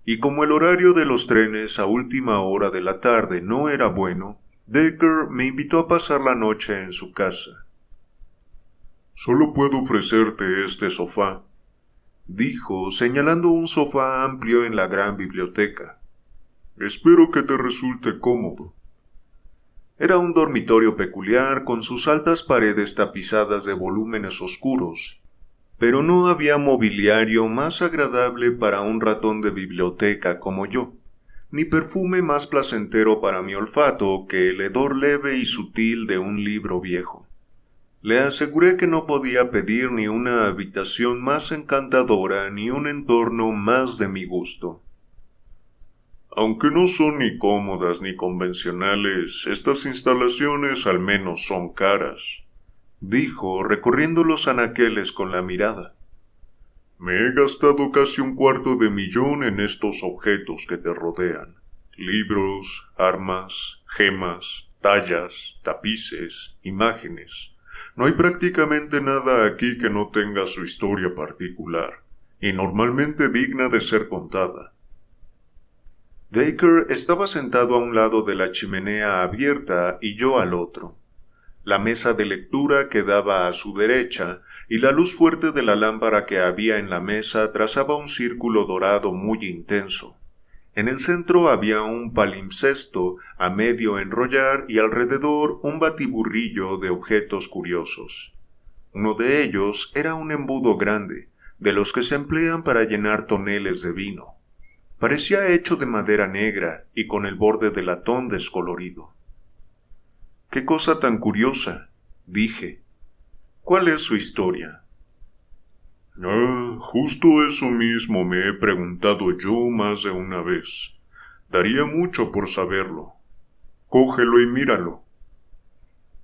y como el horario de los trenes a última hora de la tarde no era bueno, Dacre me invitó a pasar la noche en su casa. «Solo puedo ofrecerte este sofá», dijo, señalando un sofá amplio en la gran biblioteca. «Espero que te resulte cómodo». Era un dormitorio peculiar con sus altas paredes tapizadas de volúmenes oscuros, pero no había mobiliario más agradable para un ratón de biblioteca como yo, ni perfume más placentero para mi olfato que el hedor leve y sutil de un libro viejo. Le aseguré que no podía pedir ni una habitación más encantadora ni un entorno más de mi gusto. «Aunque no son ni cómodas ni convencionales, estas instalaciones al menos son caras», dijo, recorriendo los anaqueles con la mirada. «Me he gastado casi $250,000 en estos objetos que te rodean. Libros, armas, gemas, tallas, tapices, imágenes. No hay prácticamente nada aquí que no tenga su historia particular, y normalmente digna de ser contada». Dacre estaba sentado a un lado de la chimenea abierta y yo al otro. La mesa de lectura quedaba a su derecha, y la luz fuerte de la lámpara que había en la mesa trazaba un círculo dorado muy intenso. En el centro había un palimpsesto a medio enrollar y alrededor un batiburrillo de objetos curiosos. Uno de ellos era un embudo grande, de los que se emplean para llenar toneles de vino. Parecía hecho de madera negra y con el borde de latón descolorido. «¡Qué cosa tan curiosa!», dije. «¿Cuál es su historia?». Justo eso mismo me he preguntado yo más de una vez. Daría mucho por saberlo. Cógelo y míralo».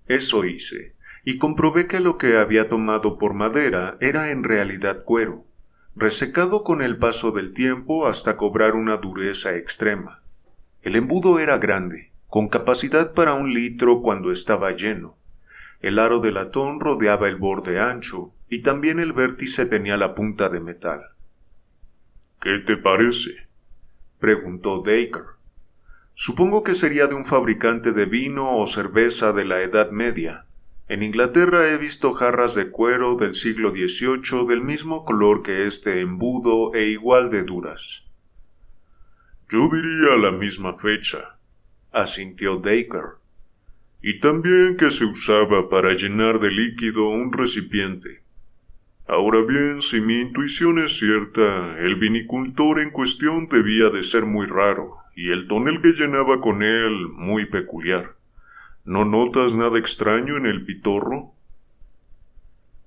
Eso hice, y comprobé que lo que había tomado por madera era en realidad cuero, resecado con el paso del tiempo hasta cobrar una dureza extrema. El embudo era grande, con capacidad para 1 litro cuando estaba lleno, El aro de latón rodeaba el borde ancho y también el vértice tenía la punta de metal. ¿Qué te parece?, preguntó Dacre. Supongo que sería de un fabricante de vino o cerveza de la Edad Media. En Inglaterra he visto jarras de cuero del siglo XVIII del mismo color que este embudo e igual de duras. Yo diría la misma fecha, asintió Dacre. Y también que se usaba para llenar de líquido un recipiente. Ahora bien, si mi intuición es cierta, el vinicultor en cuestión debía de ser muy raro, y el tonel que llenaba con él muy peculiar. ¿No notas nada extraño en el pitorro?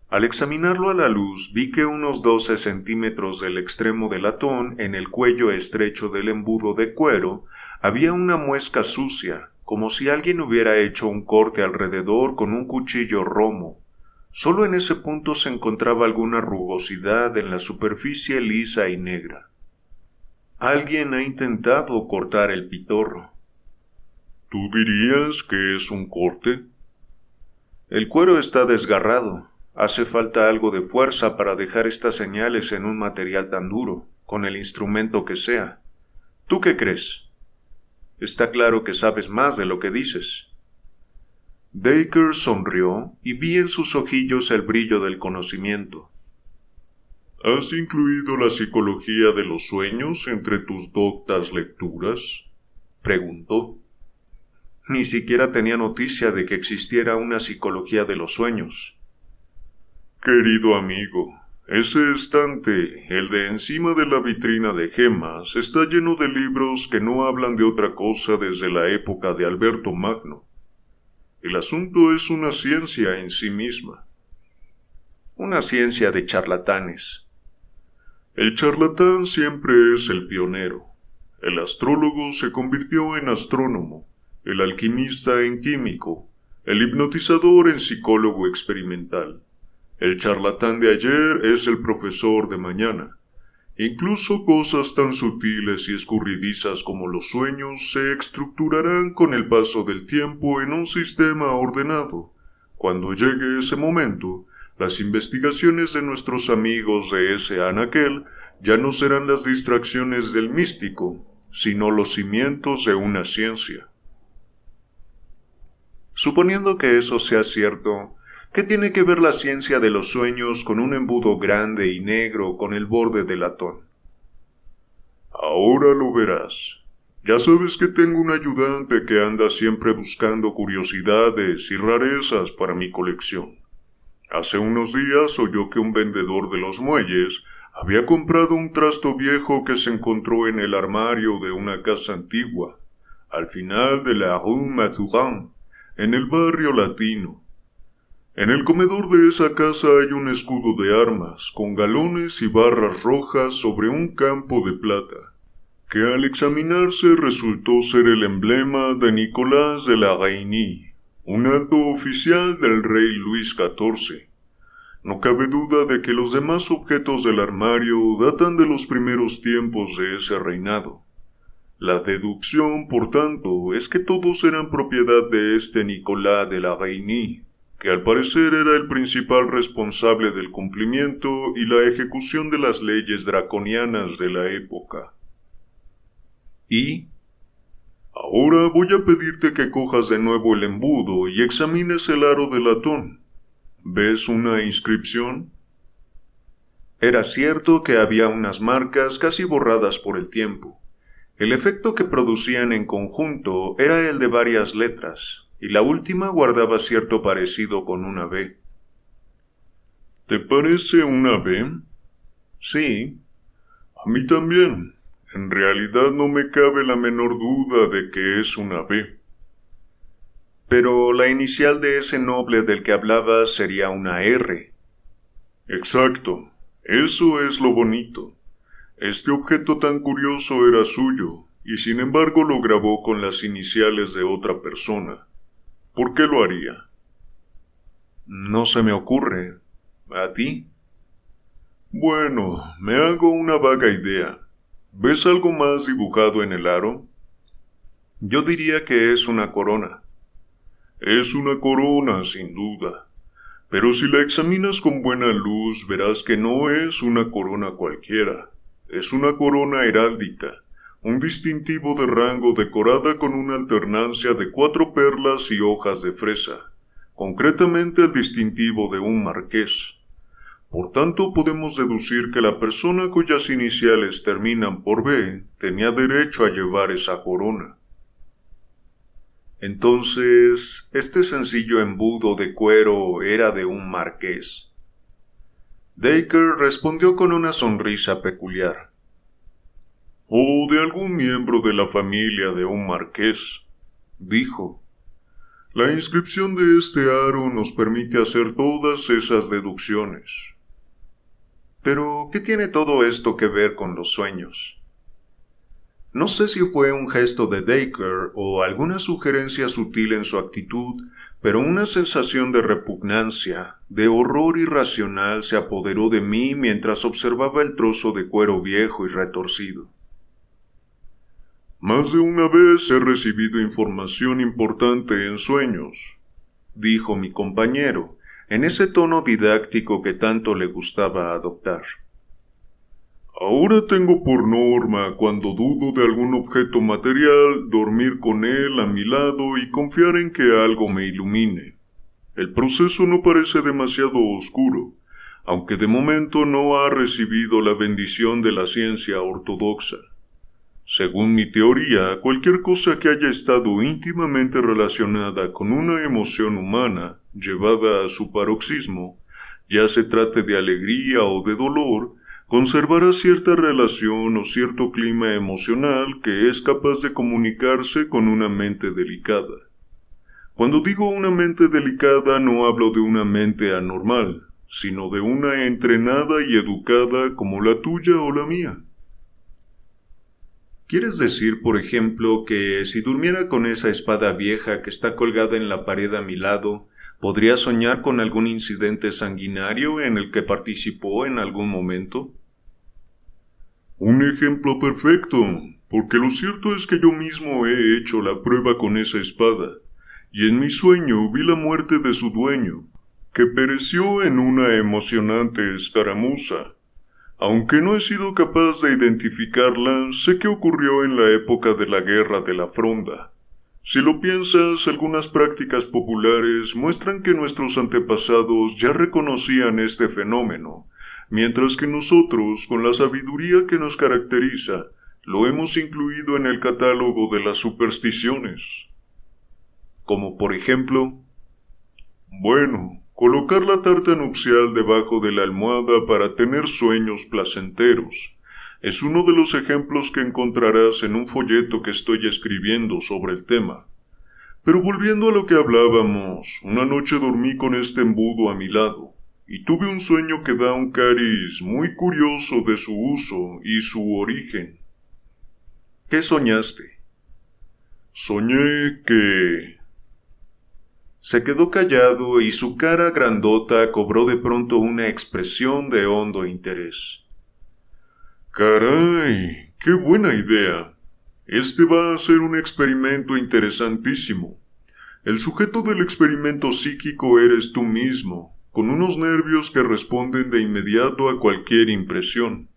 Al examinarlo a la luz, vi que unos 12 centímetros del extremo del latón, en el cuello estrecho del embudo de cuero, había una muesca sucia, como si alguien hubiera hecho un corte alrededor con un cuchillo romo. Solo en ese punto se encontraba alguna rugosidad en la superficie lisa y negra. Alguien ha intentado cortar el pitorro. ¿Tú dirías que es un corte? El cuero está desgarrado. Hace falta algo de fuerza para dejar estas señales en un material tan duro, con el instrumento que sea. ¿Tú qué crees? Está claro que sabes más de lo que dices. Dacre sonrió y vi en sus ojillos el brillo del conocimiento. ¿Has incluido la psicología de los sueños entre tus doctas lecturas?, preguntó. Ni siquiera tenía noticia de que existiera una psicología de los sueños. Querido amigo, ese estante, el de encima de la vitrina de gemas, está lleno de libros que no hablan de otra cosa desde la época de Alberto Magno. El asunto es una ciencia en sí misma. Una ciencia de charlatanes. El charlatán siempre es el pionero. El astrólogo se convirtió en astrónomo, el alquimista en químico, el hipnotizador en psicólogo experimental. El charlatán de ayer es el profesor de mañana. Incluso cosas tan sutiles y escurridizas como los sueños se estructurarán con el paso del tiempo en un sistema ordenado. Cuando llegue ese momento, las investigaciones de nuestros amigos de ese anaquel ya no serán las distracciones del místico, sino los cimientos de una ciencia. Suponiendo que eso sea cierto, ¿qué tiene que ver la ciencia de los sueños con un embudo grande y negro con el borde de latón? Ahora lo verás. Ya sabes que tengo un ayudante que anda siempre buscando curiosidades y rarezas para mi colección. Hace unos días oyó que un vendedor de los muelles había comprado un trasto viejo que se encontró en el armario de una casa antigua, al final de la Rue Mathurin, en el barrio latino. En el comedor de esa casa hay un escudo de armas, con galones y barras rojas sobre un campo de plata, que al examinarse resultó ser el emblema de Nicolás de la Reynie, un alto oficial del rey Luis XIV. No cabe duda de que los demás objetos del armario datan de los primeros tiempos de ese reinado. La deducción, por tanto, es que todos eran propiedad de este Nicolás de la Reynie, que al parecer era el principal responsable del cumplimiento y la ejecución de las leyes draconianas de la época. ¿Y? Ahora voy a pedirte que cojas de nuevo el embudo y examines el aro de latón. ¿Ves una inscripción? Era cierto que había unas marcas casi borradas por el tiempo. El efecto que producían en conjunto era el de varias letras, y la última guardaba cierto parecido con una B. ¿Te parece una B? Sí. A mí también. En realidad no me cabe la menor duda de que es una B. Pero la inicial de ese noble del que hablabas sería una R. Exacto. Eso es lo bonito. Este objeto tan curioso era suyo, y sin embargo lo grabó con las iniciales de otra persona. ¿Por qué lo haría? No se me ocurre. ¿A ti? Bueno, me hago una vaga idea. ¿Ves algo más dibujado en el aro? Yo diría que es una corona. Es una corona, sin duda. Pero si la examinas con buena luz, verás que no es una corona cualquiera. Es una corona heráldica, un distintivo de rango decorada con una alternancia de 4 perlas y hojas de fresa, concretamente el distintivo de un marqués. Por tanto, podemos deducir que la persona cuyas iniciales terminan por B tenía derecho a llevar esa corona. Entonces, este sencillo embudo de cuero era de un marqués. Dacre respondió con una sonrisa peculiar. O de algún miembro de la familia de un marqués, dijo. La inscripción de este aro nos permite hacer todas esas deducciones. Pero, ¿qué tiene todo esto que ver con los sueños? No sé si fue un gesto de Dacre o alguna sugerencia sutil en su actitud, pero una sensación de repugnancia, de horror irracional se apoderó de mí mientras observaba el trozo de cuero viejo y retorcido. Más de una vez he recibido información importante en sueños, dijo mi compañero, en ese tono didáctico que tanto le gustaba adoptar. Ahora tengo por norma, cuando dudo de algún objeto material, dormir con él a mi lado y confiar en que algo me ilumine. El proceso no parece demasiado oscuro, aunque de momento no ha recibido la bendición de la ciencia ortodoxa. Según mi teoría, cualquier cosa que haya estado íntimamente relacionada con una emoción humana, llevada a su paroxismo, ya se trate de alegría o de dolor, conservará cierta relación o cierto clima emocional que es capaz de comunicarse con una mente delicada. Cuando digo una mente delicada no hablo de una mente anormal, sino de una entrenada y educada como la tuya o la mía. ¿Quieres decir, por ejemplo, que si durmiera con esa espada vieja que está colgada en la pared a mi lado, podría soñar con algún incidente sanguinario en el que participó en algún momento? Un ejemplo perfecto, porque lo cierto es que yo mismo he hecho la prueba con esa espada, y en mi sueño vi la muerte de su dueño, que pereció en una emocionante escaramuza. Aunque no he sido capaz de identificarla, sé que ocurrió en la época de la Guerra de la Fronda. Si lo piensas, algunas prácticas populares muestran que nuestros antepasados ya reconocían este fenómeno, mientras que nosotros, con la sabiduría que nos caracteriza, lo hemos incluido en el catálogo de las supersticiones. Como por ejemplo, bueno, colocar la tarta nupcial debajo de la almohada para tener sueños placenteros. Es uno de los ejemplos que encontrarás en un folleto que estoy escribiendo sobre el tema. Pero volviendo a lo que hablábamos, una noche dormí con este embudo a mi lado, y tuve un sueño que da un cariz muy curioso de su uso y su origen. ¿Qué soñaste? Soñé que... Se quedó callado y su cara grandota cobró de pronto una expresión de hondo interés. Caray, qué buena idea. Este va a ser un experimento interesantísimo. El sujeto del experimento psíquico eres tú mismo, con unos nervios que responden de inmediato a cualquier impresión.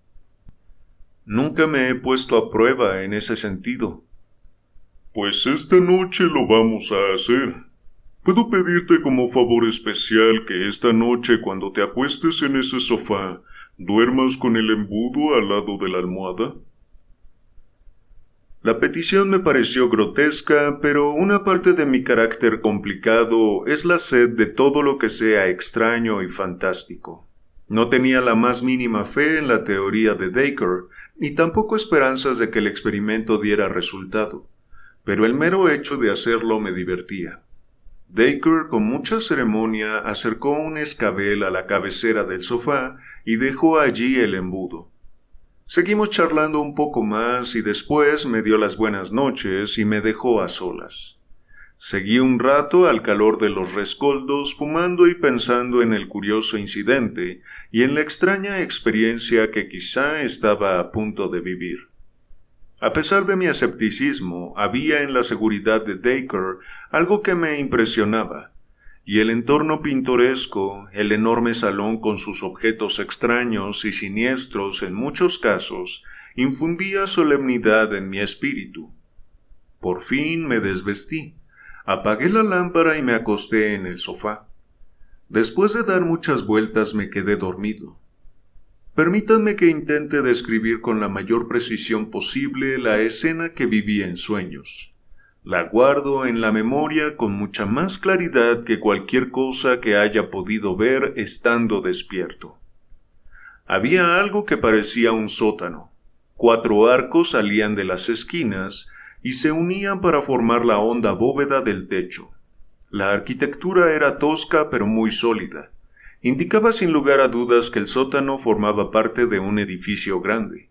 Nunca me he puesto a prueba en ese sentido. Pues esta noche lo vamos a hacer. ¿Puedo pedirte como favor especial que esta noche cuando te acuestes en ese sofá, duermas con el embudo al lado de la almohada? La petición me pareció grotesca, pero una parte de mi carácter complicado es la sed de todo lo que sea extraño y fantástico. No tenía la más mínima fe en la teoría de Dacre, ni tampoco esperanzas de que el experimento diera resultado, pero el mero hecho de hacerlo me divertía. Dacre, con mucha ceremonia, acercó un escabel a la cabecera del sofá y dejó allí el embudo. Seguimos charlando un poco más y después me dio las buenas noches y me dejó a solas. Seguí un rato al calor de los rescoldos, fumando y pensando en el curioso incidente y en la extraña experiencia que quizá estaba a punto de vivir. A pesar de mi escepticismo, había en la seguridad de Dacre algo que me impresionaba, y el entorno pintoresco, el enorme salón con sus objetos extraños y siniestros en muchos casos, infundía solemnidad en mi espíritu. Por fin me desvestí, apagué la lámpara y me acosté en el sofá. Después de dar muchas vueltas me quedé dormido. Permítanme que intente describir con la mayor precisión posible la escena que viví en sueños. La guardo en la memoria con mucha más claridad que cualquier cosa que haya podido ver estando despierto. Había algo que parecía un sótano. 4 arcos salían de las esquinas y se unían para formar la honda bóveda del techo. La arquitectura era tosca pero muy sólida. Indicaba sin lugar a dudas que el sótano formaba parte de un edificio grande.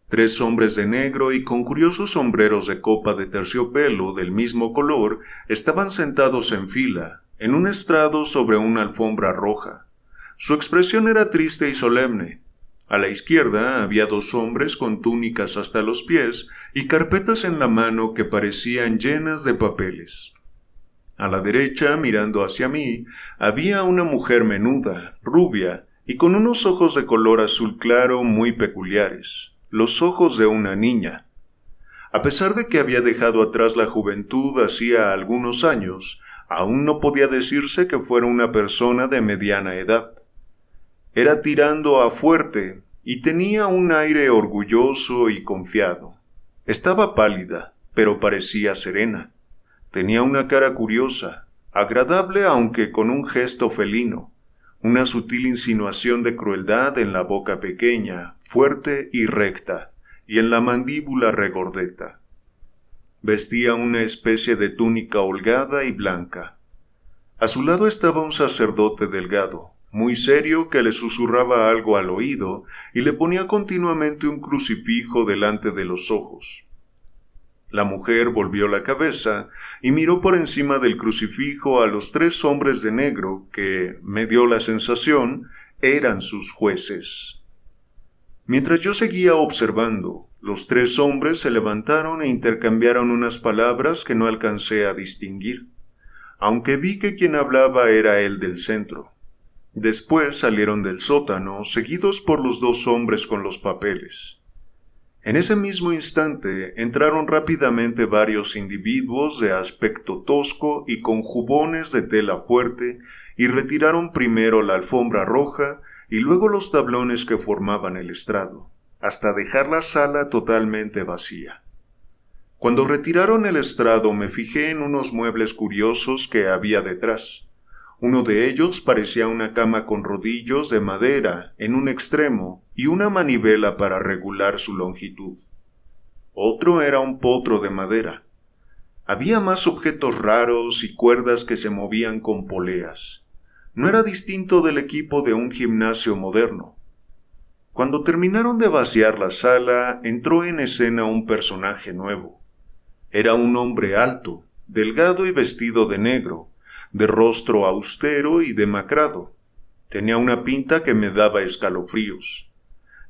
3 hombres de negro y con curiosos sombreros de copa de terciopelo del mismo color estaban sentados en fila, en un estrado sobre una alfombra roja. Su expresión era triste y solemne. A la izquierda había 2 hombres con túnicas hasta los pies y carpetas en la mano que parecían llenas de papeles. A la derecha, mirando hacia mí, había una mujer menuda, rubia, y con unos ojos de color azul claro muy peculiares, los ojos de una niña. A pesar de que había dejado atrás la juventud hacía algunos años, aún no podía decirse que fuera una persona de mediana edad. Era tirando a fuerte, y tenía un aire orgulloso y confiado. Estaba pálida, pero parecía serena. Tenía una cara curiosa, agradable aunque con un gesto felino, una sutil insinuación de crueldad en la boca pequeña, fuerte y recta, y en la mandíbula regordeta. Vestía una especie de túnica holgada y blanca. A su lado estaba un sacerdote delgado, muy serio, que le susurraba algo al oído y le ponía continuamente un crucifijo delante de los ojos. La mujer volvió la cabeza y miró por encima del crucifijo a los 3 hombres de negro que, me dio la sensación, eran sus jueces. Mientras yo seguía observando, los 3 hombres se levantaron e intercambiaron unas palabras que no alcancé a distinguir, aunque vi que quien hablaba era el del centro. Después salieron del sótano, seguidos por los 2 hombres con los papeles. En ese mismo instante entraron rápidamente varios individuos de aspecto tosco y con jubones de tela fuerte y retiraron primero la alfombra roja y luego los tablones que formaban el estrado, hasta dejar la sala totalmente vacía. Cuando retiraron el estrado me fijé en unos muebles curiosos que había detrás. Uno de ellos parecía una cama con rodillos de madera en un extremo y una manivela para regular su longitud. Otro era un potro de madera. Había más objetos raros y cuerdas que se movían con poleas. No era distinto del equipo de un gimnasio moderno. Cuando terminaron de vaciar la sala, entró en escena un personaje nuevo. Era un hombre alto, delgado y vestido de negro, de rostro austero y demacrado. Tenía una pinta que me daba escalofríos.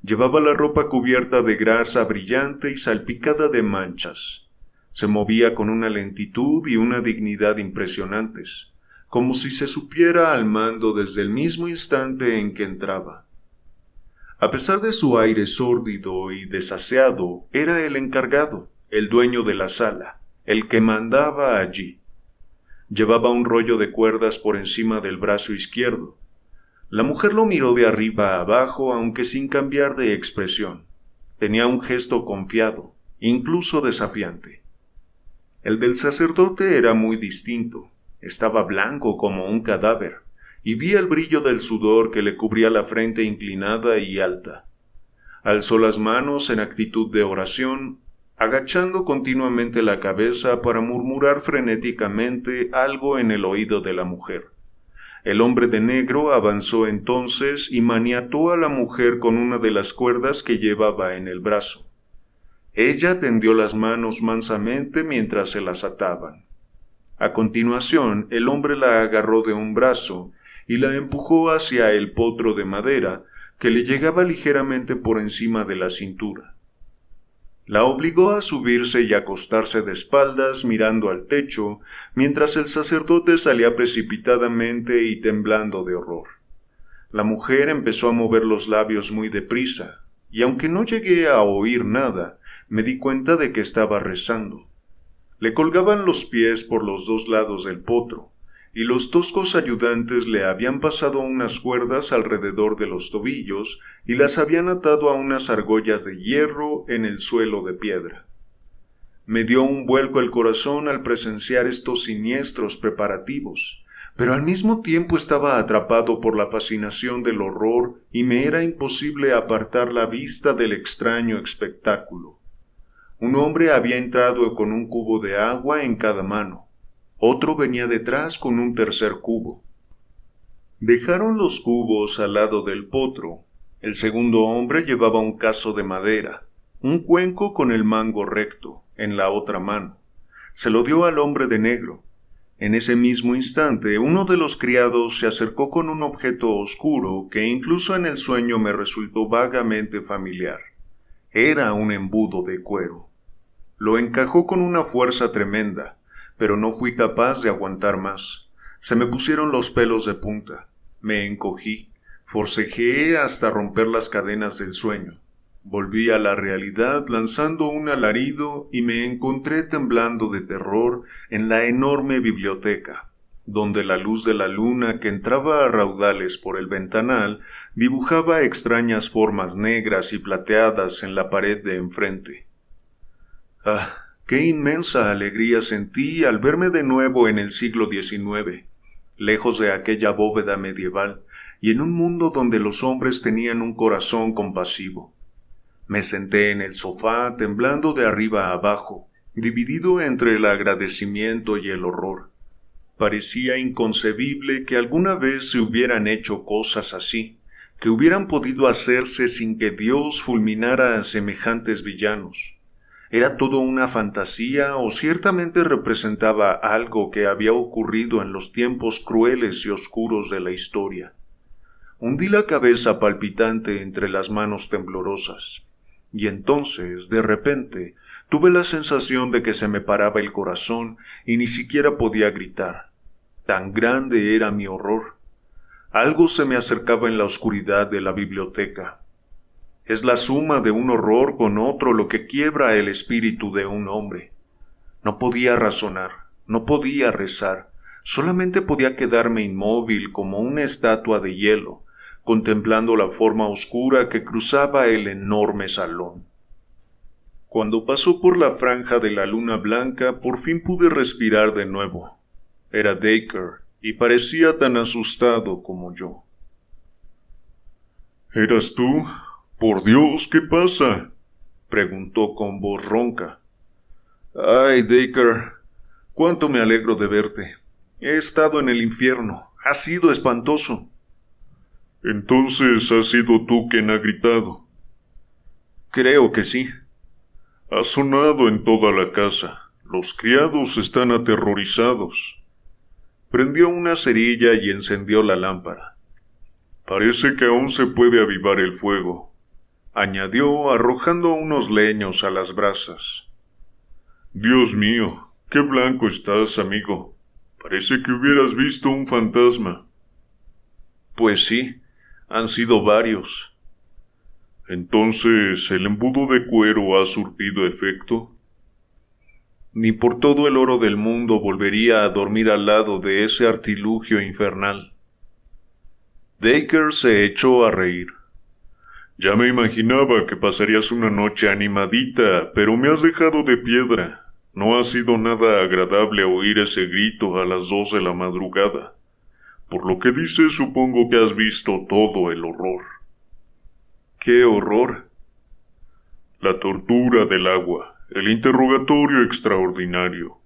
Llevaba la ropa cubierta de grasa brillante y salpicada de manchas. Se movía con una lentitud y una dignidad impresionantes, como si se supiera al mando desde el mismo instante en que entraba. A pesar de su aire sórdido y desaseado, era el encargado, el dueño de la sala, el que mandaba allí. Llevaba un rollo de cuerdas por encima del brazo izquierdo. La mujer lo miró de arriba a abajo, aunque sin cambiar de expresión. Tenía un gesto confiado, incluso desafiante. El del sacerdote era muy distinto. Estaba blanco como un cadáver, y vi el brillo del sudor que le cubría la frente inclinada y alta. Alzó las manos en actitud de oración, agachando continuamente la cabeza para murmurar frenéticamente algo en el oído de la mujer. El hombre de negro avanzó entonces y maniató a la mujer con una de las cuerdas que llevaba en el brazo. Ella tendió las manos mansamente mientras se las ataban. A continuación, el hombre la agarró de un brazo y la empujó hacia el potro de madera que le llegaba ligeramente por encima de la cintura. La obligó a subirse y acostarse de espaldas mirando al techo, mientras el sacerdote salía precipitadamente y temblando de horror. La mujer empezó a mover los labios muy deprisa, y aunque no llegué a oír nada, me di cuenta de que estaba rezando. Le colgaban los pies por los dos lados del potro, y los toscos ayudantes le habían pasado unas cuerdas alrededor de los tobillos y las habían atado a unas argollas de hierro en el suelo de piedra. Me dio un vuelco el corazón al presenciar estos siniestros preparativos, pero al mismo tiempo estaba atrapado por la fascinación del horror y me era imposible apartar la vista del extraño espectáculo. Un hombre había entrado con un cubo de agua en cada mano. Otro venía detrás con un tercer cubo. Dejaron los cubos al lado del potro. El segundo hombre llevaba un cazo de madera, un cuenco con el mango recto, en la otra mano. Se lo dio al hombre de negro. En ese mismo instante, uno de los criados se acercó con un objeto oscuro que incluso en el sueño me resultó vagamente familiar. Era un embudo de cuero. Lo encajó con una fuerza tremenda, pero no fui capaz de aguantar más. Se me pusieron los pelos de punta. Me encogí, forcejeé hasta romper las cadenas del sueño. Volví a la realidad lanzando un alarido y me encontré temblando de terror en la enorme biblioteca, donde la luz de la luna que entraba a raudales por el ventanal dibujaba extrañas formas negras y plateadas en la pared de enfrente. ¡Ah! ¡Qué inmensa alegría sentí al verme de nuevo en el siglo XIX, lejos de aquella bóveda medieval y en un mundo donde los hombres tenían un corazón compasivo! Me senté en el sofá temblando de arriba a abajo, dividido entre el agradecimiento y el horror. Parecía inconcebible que alguna vez se hubieran hecho cosas así, que hubieran podido hacerse sin que Dios fulminara a semejantes villanos. ¿Era todo una fantasía o ciertamente representaba algo que había ocurrido en los tiempos crueles y oscuros de la historia? Hundí la cabeza palpitante entre las manos temblorosas, y entonces, de repente, tuve la sensación de que se me paraba el corazón y ni siquiera podía gritar. Tan grande era mi horror. Algo se me acercaba en la oscuridad de la biblioteca. Es la suma de un horror con otro lo que quiebra el espíritu de un hombre. No podía razonar, no podía rezar, solamente podía quedarme inmóvil como una estatua de hielo, contemplando la forma oscura que cruzaba el enorme salón. Cuando pasó por la franja de la luna blanca, por fin pude respirar de nuevo. Era Dacre, y parecía tan asustado como yo. ¿Eras tú? ¡Por Dios, qué pasa!, preguntó con voz ronca. Ay, Dacre, cuánto me alegro de verte. He estado en el infierno. Ha sido espantoso. Entonces, ¿has sido tú quien ha gritado? Creo que sí. Ha sonado en toda la casa. Los criados están aterrorizados. Prendió una cerilla y encendió la lámpara. Parece que aún se puede avivar el fuego, añadió arrojando unos leños a las brasas. Dios mío, qué blanco estás, amigo. Parece que hubieras visto un fantasma. Pues sí, han sido varios. Entonces, ¿el embudo de cuero ha surtido efecto? Ni por todo el oro del mundo volvería a dormir al lado de ese artilugio infernal. Dacre se echó a reír. Ya me imaginaba que pasarías una noche animadita, pero me has dejado de piedra. No ha sido nada agradable oír ese grito a las 2 de la madrugada. Por lo que dices, supongo que has visto todo el horror. ¿Qué horror? La tortura del agua, el interrogatorio extraordinario.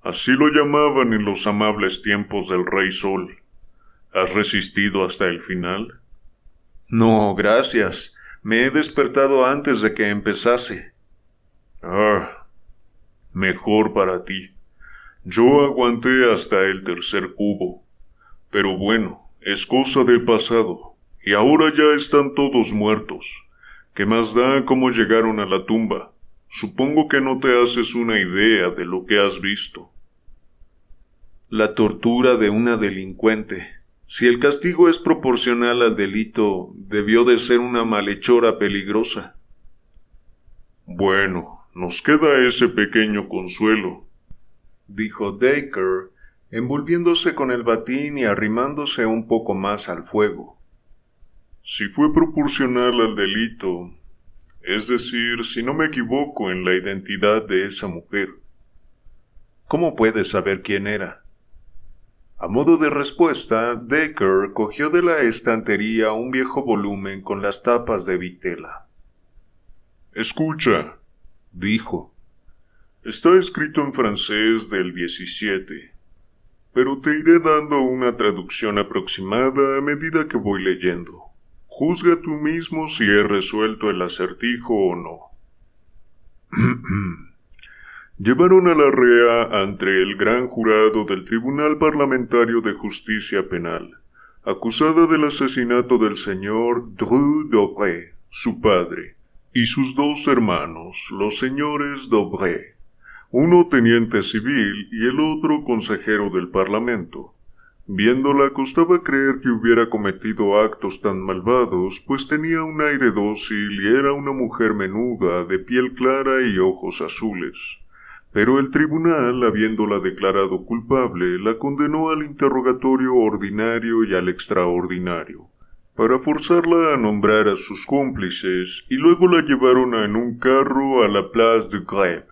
Así lo llamaban en los amables tiempos del Rey Sol. ¿Has resistido hasta el final? No, gracias. Me he despertado antes de que empezase. Ah, mejor para ti. Yo aguanté hasta el tercer cubo. Pero bueno, es cosa del pasado. Y ahora ya están todos muertos. ¿Qué más da cómo llegaron a la tumba? Supongo que no te haces una idea de lo que has visto. La tortura de una delincuente. Si el castigo es proporcional al delito, debió de ser una malhechora peligrosa. Bueno, nos queda ese pequeño consuelo, dijo Dacre, envolviéndose con el batín y arrimándose un poco más al fuego. Si fue proporcional al delito, es decir, si no me equivoco en la identidad de esa mujer. ¿Cómo puedes saber quién era? A modo de respuesta, Dacre cogió de la estantería un viejo volumen con las tapas de vitela. Escucha, dijo. Está escrito en francés del 17, pero te iré dando una traducción aproximada a medida que voy leyendo. Juzga tú mismo si he resuelto el acertijo o no. Llevaron a Larrea ante el gran jurado del Tribunal Parlamentario de Justicia Penal, acusada del asesinato del señor Dru d'Aubray, su padre, y sus dos hermanos, los señores d'Aubray, uno teniente civil y el otro consejero del Parlamento. Viéndola costaba creer que hubiera cometido actos tan malvados, pues tenía un aire dócil y era una mujer menuda, de piel clara y ojos azules. Pero el tribunal, habiéndola declarado culpable, la condenó al interrogatorio ordinario y al extraordinario, para forzarla a nombrar a sus cómplices, y luego la llevaron en un carro a la Place de Grève,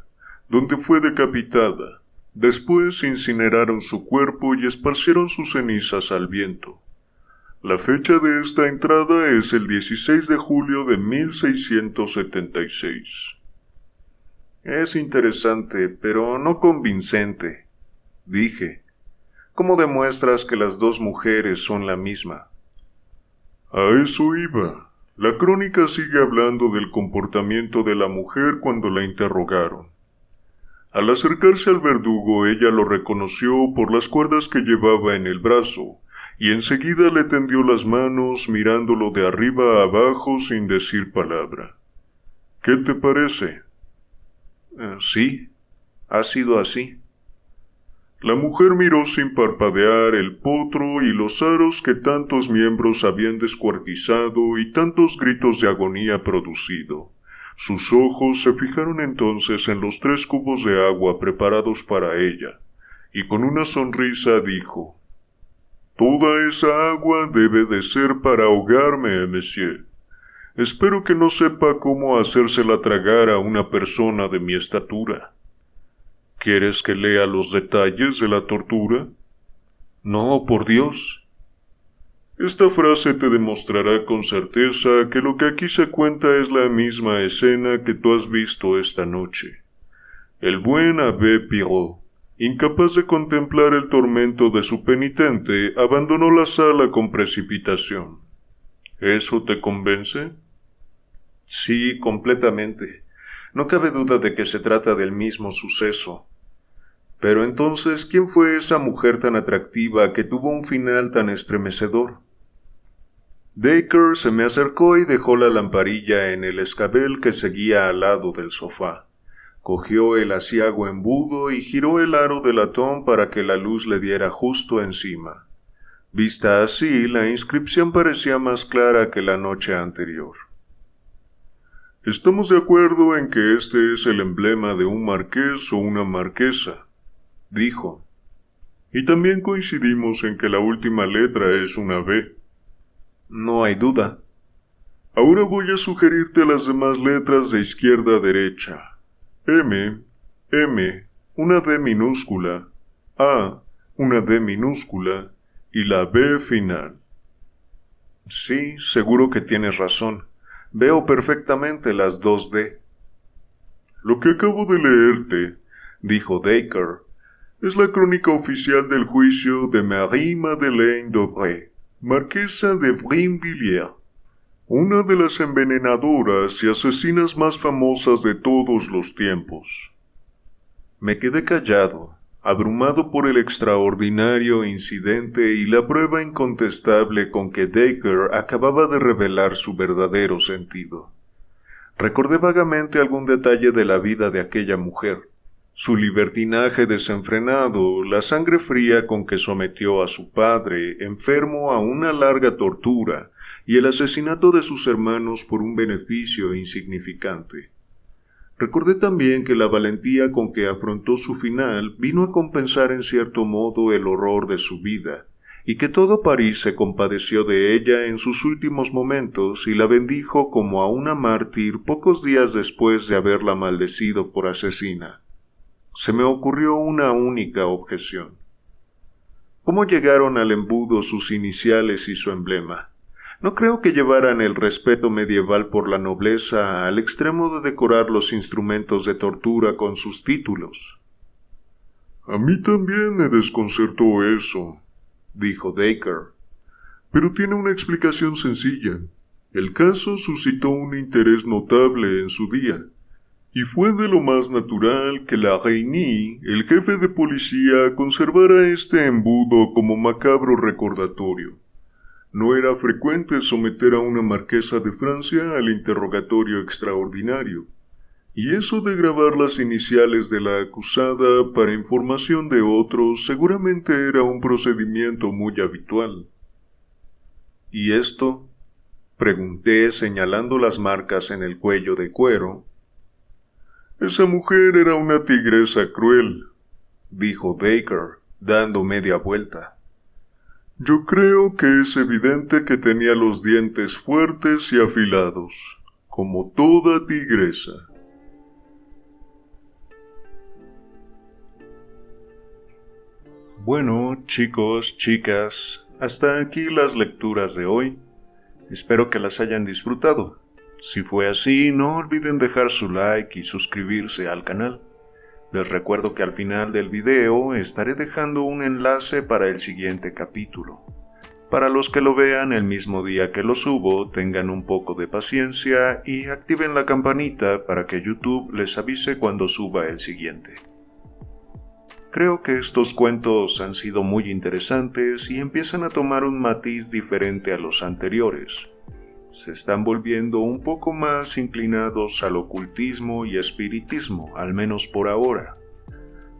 donde fue decapitada. Después incineraron su cuerpo y esparcieron sus cenizas al viento. La fecha de esta entrada es el 16 de julio de 1676. Es interesante, pero no convincente, dije. ¿Cómo demuestras que las dos mujeres son la misma? A eso iba. La crónica sigue hablando del comportamiento de la mujer cuando la interrogaron. Al acercarse al verdugo, ella lo reconoció por las cuerdas que llevaba en el brazo, y enseguida le tendió las manos mirándolo de arriba a abajo sin decir palabra. ¿Qué te parece? Sí, ha sido así. La mujer miró sin parpadear el potro y los aros que tantos miembros habían descuartizado y tantos gritos de agonía producido. Sus ojos se fijaron entonces en los 3 cubos de agua preparados para ella, y con una sonrisa dijo: «Toda esa agua debe de ser para ahogarme, monsieur. Espero que no sepa cómo hacérsela tragar a una persona de mi estatura». ¿Quieres que lea los detalles de la tortura? No, por Dios. Esta frase te demostrará con certeza que lo que aquí se cuenta es la misma escena que tú has visto esta noche. El buen abbé Pirot, incapaz de contemplar el tormento de su penitente, abandonó la sala con precipitación. ¿Eso te convence? Sí, completamente. No cabe duda de que se trata del mismo suceso. Pero entonces, ¿quién fue esa mujer tan atractiva que tuvo un final tan estremecedor? Dacre se me acercó y dejó la lamparilla en el escabel que seguía al lado del sofá. Cogió el aciago embudo y giró el aro de latón para que la luz le diera justo encima. Vista así, la inscripción parecía más clara que la noche anterior. Estamos de acuerdo en que este es el emblema de un marqués o una marquesa, dijo. Y también coincidimos en que la última letra es una B. No hay duda. Ahora voy a sugerirte las demás letras de izquierda a derecha. M, una D minúscula, A, una D minúscula y la B final. Sí, seguro que tienes razón. Veo perfectamente las 2 D. Lo que acabo de leerte, dijo Dacre, es la crónica oficial del juicio de Marie-Madeleine d'Aubray, marquesa de Brinvilliers, una de las envenenadoras y asesinas más famosas de todos los tiempos. Me quedé callado, abrumado por el extraordinario incidente y la prueba incontestable con que Dacre acababa de revelar su verdadero sentido. Recordé vagamente algún detalle de la vida de aquella mujer, su libertinaje desenfrenado, la sangre fría con que sometió a su padre, enfermo, a una larga tortura, y el asesinato de sus hermanos por un beneficio insignificante. Recordé también que la valentía con que afrontó su final vino a compensar en cierto modo el horror de su vida, y que todo París se compadeció de ella en sus últimos momentos y la bendijo como a una mártir pocos días después de haberla maldecido por asesina. Se me ocurrió una única objeción. ¿Cómo llegaron al embudo sus iniciales y su emblema? No creo que llevaran el respeto medieval por la nobleza al extremo de decorar los instrumentos de tortura con sus títulos. A mí también me desconcertó eso, dijo Dacre. Pero tiene una explicación sencilla. El caso suscitó un interés notable en su día, y fue de lo más natural que la Reynie, el jefe de policía, conservara este embudo como macabro recordatorio. No era frecuente someter a una marquesa de Francia al interrogatorio extraordinario, y eso de grabar las iniciales de la acusada para información de otros seguramente era un procedimiento muy habitual. ¿Y esto? Pregunté señalando las marcas en el cuello de cuero. Esa mujer era una tigresa cruel, dijo Dacre, dando media vuelta. Yo creo que es evidente que tenía los dientes fuertes y afilados, como toda tigresa. Bueno, chicos, chicas, hasta aquí las lecturas de hoy. Espero que las hayan disfrutado. Si fue así, no olviden dejar su like y suscribirse al canal. Les recuerdo que al final del video estaré dejando un enlace para el siguiente capítulo. Para los que lo vean el mismo día que lo subo, tengan un poco de paciencia y activen la campanita para que YouTube les avise cuando suba el siguiente. Creo que estos cuentos han sido muy interesantes y empiezan a tomar un matiz diferente a los anteriores. Se están volviendo un poco más inclinados al ocultismo y espiritismo, al menos por ahora.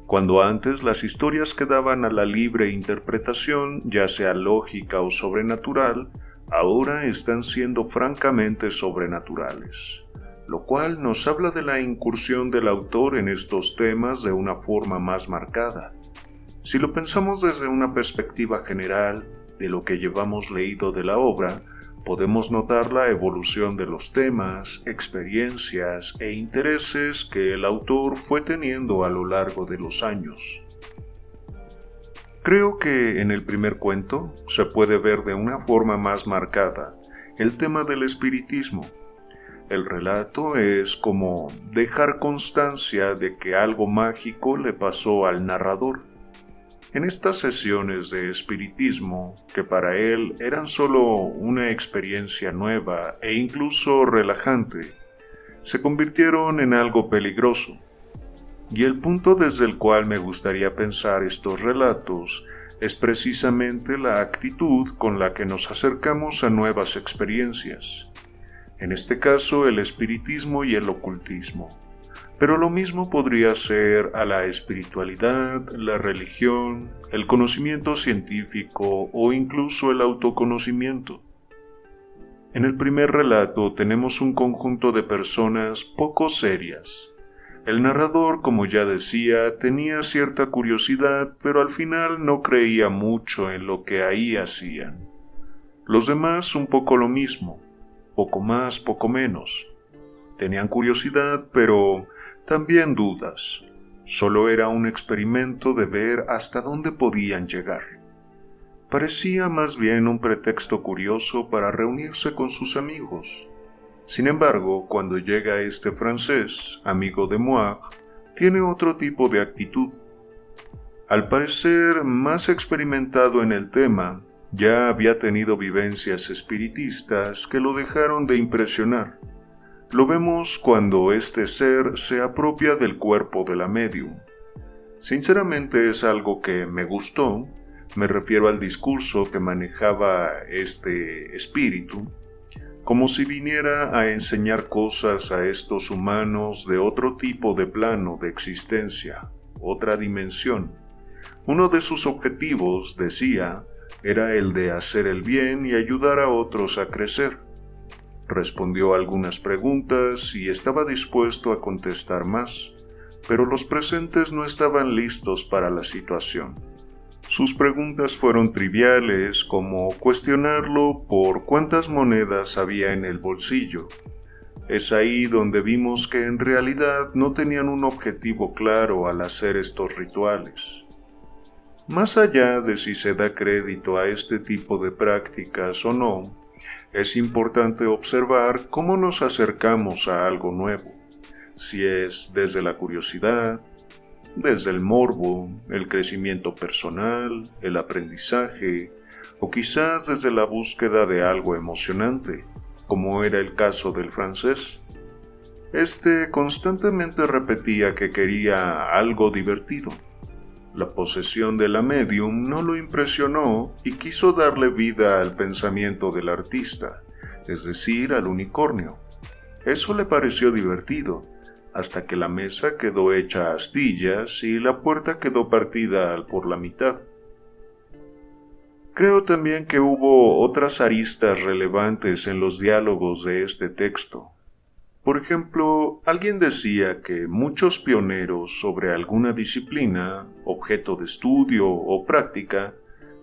Cuando antes las historias quedaban a la libre interpretación, ya sea lógica o sobrenatural, ahora están siendo francamente sobrenaturales, lo cual nos habla de la incursión del autor en estos temas de una forma más marcada. Si lo pensamos desde una perspectiva general de lo que llevamos leído de la obra, podemos notar la evolución de los temas, experiencias e intereses que el autor fue teniendo a lo largo de los años. Creo que en el primer cuento se puede ver de una forma más marcada el tema del espiritismo. El relato es como dejar constancia de que algo mágico le pasó al narrador. En estas sesiones de espiritismo, que para él eran solo una experiencia nueva e incluso relajante, se convirtieron en algo peligroso. Y el punto desde el cual me gustaría pensar estos relatos es precisamente la actitud con la que nos acercamos a nuevas experiencias. En este caso, el espiritismo y el ocultismo. Pero lo mismo podría ser a la espiritualidad, la religión, el conocimiento científico o incluso el autoconocimiento. En el primer relato tenemos un conjunto de personas poco serias. El narrador, como ya decía, tenía cierta curiosidad, pero al final no creía mucho en lo que ahí hacían. Los demás un poco lo mismo, poco más, poco menos. Tenían curiosidad, pero también dudas. Solo era un experimento de ver hasta dónde podían llegar. Parecía más bien un pretexto curioso para reunirse con sus amigos. Sin embargo, cuando llega este francés, amigo de Moir, tiene otro tipo de actitud. Al parecer más experimentado en el tema, ya había tenido vivencias espiritistas que lo dejaron de impresionar. Lo vemos cuando este ser se apropia del cuerpo de la médium. Sinceramente es algo que me gustó, me refiero al discurso que manejaba este espíritu. como si viniera a enseñar cosas a estos humanos de otro tipo de plano de existencia, otra dimensión. Uno de sus objetivos, decía, era el de hacer el bien y ayudar a otros a crecer. Respondió algunas preguntas y estaba dispuesto a contestar más, pero los presentes no estaban listos para la situación. Sus preguntas fueron triviales, como cuestionarlo por cuántas monedas había en el bolsillo. Es ahí donde vimos que en realidad no tenían un objetivo claro al hacer estos rituales. Más allá de si se da crédito a este tipo de prácticas o no, es importante observar cómo nos acercamos a algo nuevo, si es desde la curiosidad, desde el morbo, el crecimiento personal, el aprendizaje, o quizás desde la búsqueda de algo emocionante, como era el caso del francés. Este constantemente repetía que quería algo divertido. La posesión de la medium no lo impresionó y quiso darle vida al pensamiento del artista, es decir, al unicornio. Eso le pareció divertido, hasta que la mesa quedó hecha astillas y la puerta quedó partida por la mitad. Creo también que hubo otras aristas relevantes en los diálogos de este texto. Por ejemplo, alguien decía que muchos pioneros sobre alguna disciplina, objeto de estudio o práctica,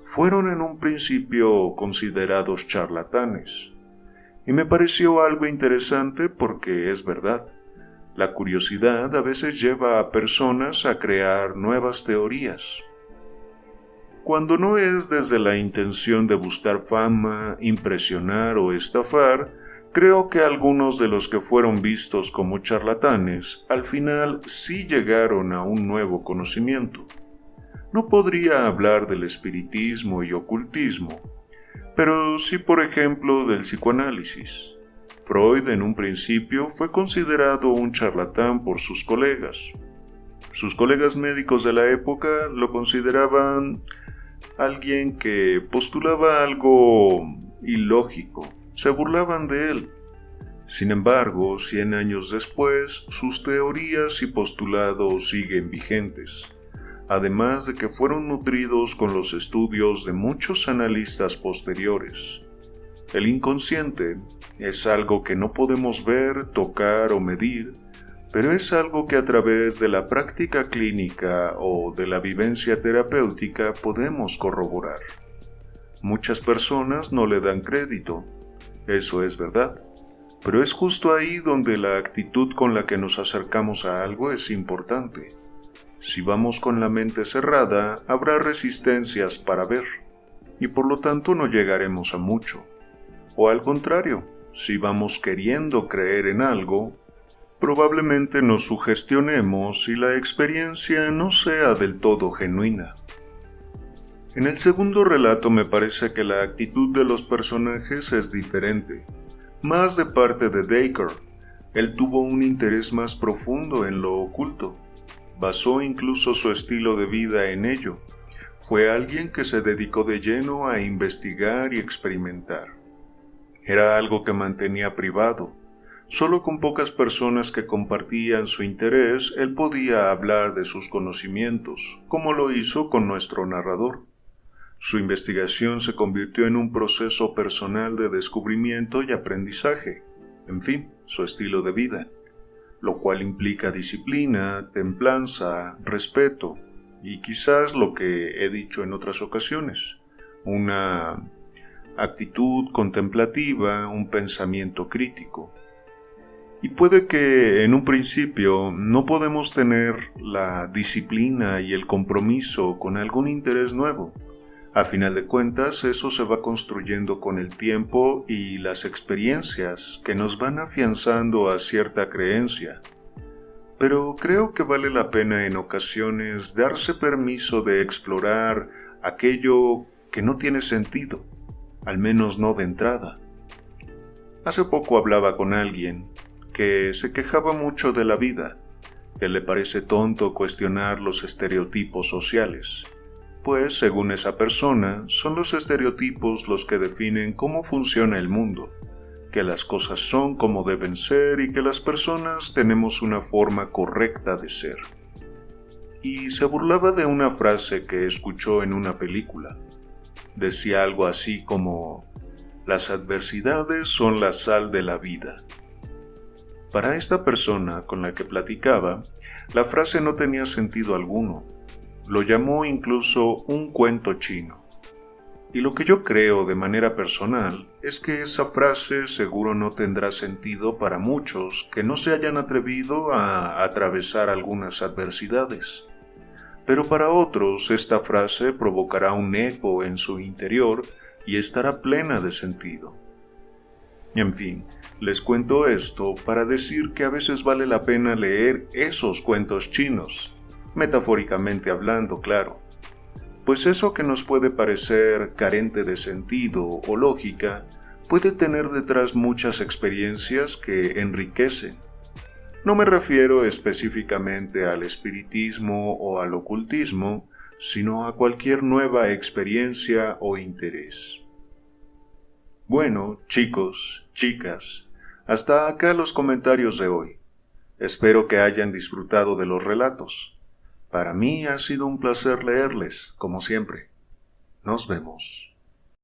fueron en un principio considerados charlatanes. Y me pareció algo interesante porque es verdad. La curiosidad a veces lleva a personas a crear nuevas teorías. Cuando no es desde la intención de buscar fama, impresionar o estafar, creo que algunos de los que fueron vistos como charlatanes, al final sí llegaron a un nuevo conocimiento. No podría hablar del espiritismo y ocultismo, pero sí, por ejemplo, del psicoanálisis. Freud en un principio fue considerado un charlatán por sus colegas. Sus colegas médicos de la época lo consideraban alguien que postulaba algo ilógico, se burlaban de él. Sin embargo, 100 años después, sus teorías y postulados siguen vigentes, además de que fueron nutridos con los estudios de muchos analistas posteriores. El inconsciente es algo que no podemos ver, tocar o medir, pero es algo que a través de la práctica clínica o de la vivencia terapéutica podemos corroborar. Muchas personas no le dan crédito, eso es verdad, pero es justo ahí donde la actitud con la que nos acercamos a algo es importante. Si vamos con la mente cerrada, habrá resistencias para ver, y por lo tanto no llegaremos a mucho. O al contrario, si vamos queriendo creer en algo, probablemente nos sugestionemos y la experiencia no sea del todo genuina. En el segundo relato me parece que la actitud de los personajes es diferente, más de parte de Dacre. Él tuvo un interés más profundo en lo oculto, basó incluso su estilo de vida en ello. Fue alguien que se dedicó de lleno a investigar y experimentar. Era algo que mantenía privado. Solo con pocas personas que compartían su interés, él podía hablar de sus conocimientos, como lo hizo con nuestro narrador. Su investigación se convirtió en un proceso personal de descubrimiento y aprendizaje, en fin, su estilo de vida, lo cual implica disciplina, templanza, respeto y quizás lo que he dicho en otras ocasiones, una actitud contemplativa, un pensamiento crítico. Y puede que en un principio no podemos tener la disciplina y el compromiso con algún interés nuevo. A final de cuentas, eso se va construyendo con el tiempo y las experiencias que nos van afianzando a cierta creencia. Pero creo que vale la pena en ocasiones darse permiso de explorar aquello que no tiene sentido, al menos no de entrada. Hace poco hablaba con alguien que se quejaba mucho de la vida, que le parece tonto cuestionar los estereotipos sociales, pues según esa persona son los estereotipos los que definen cómo funciona el mundo, que las cosas son como deben ser y que las personas tenemos una forma correcta de ser. Y se burlaba de una frase que escuchó en una película. Decía algo así como: las adversidades son la sal de la vida. Para esta persona con la que platicaba, la frase no tenía sentido alguno. Lo llamó incluso un cuento chino. Y lo que yo creo de manera personal es que esa frase seguro no tendrá sentido para muchos que no se hayan atrevido a atravesar algunas adversidades. Pero para otros esta frase provocará un eco en su interior y estará plena de sentido. En fin, les cuento esto para decir que a veces vale la pena leer esos cuentos chinos, metafóricamente hablando, claro. Pues eso que nos puede parecer carente de sentido o lógica, puede tener detrás muchas experiencias que enriquecen. No me refiero específicamente al espiritismo o al ocultismo, sino a cualquier nueva experiencia o interés. Bueno, chicos, chicas, hasta acá los comentarios de hoy. Espero que hayan disfrutado de los relatos. Para mí ha sido un placer leerles, como siempre. Nos vemos.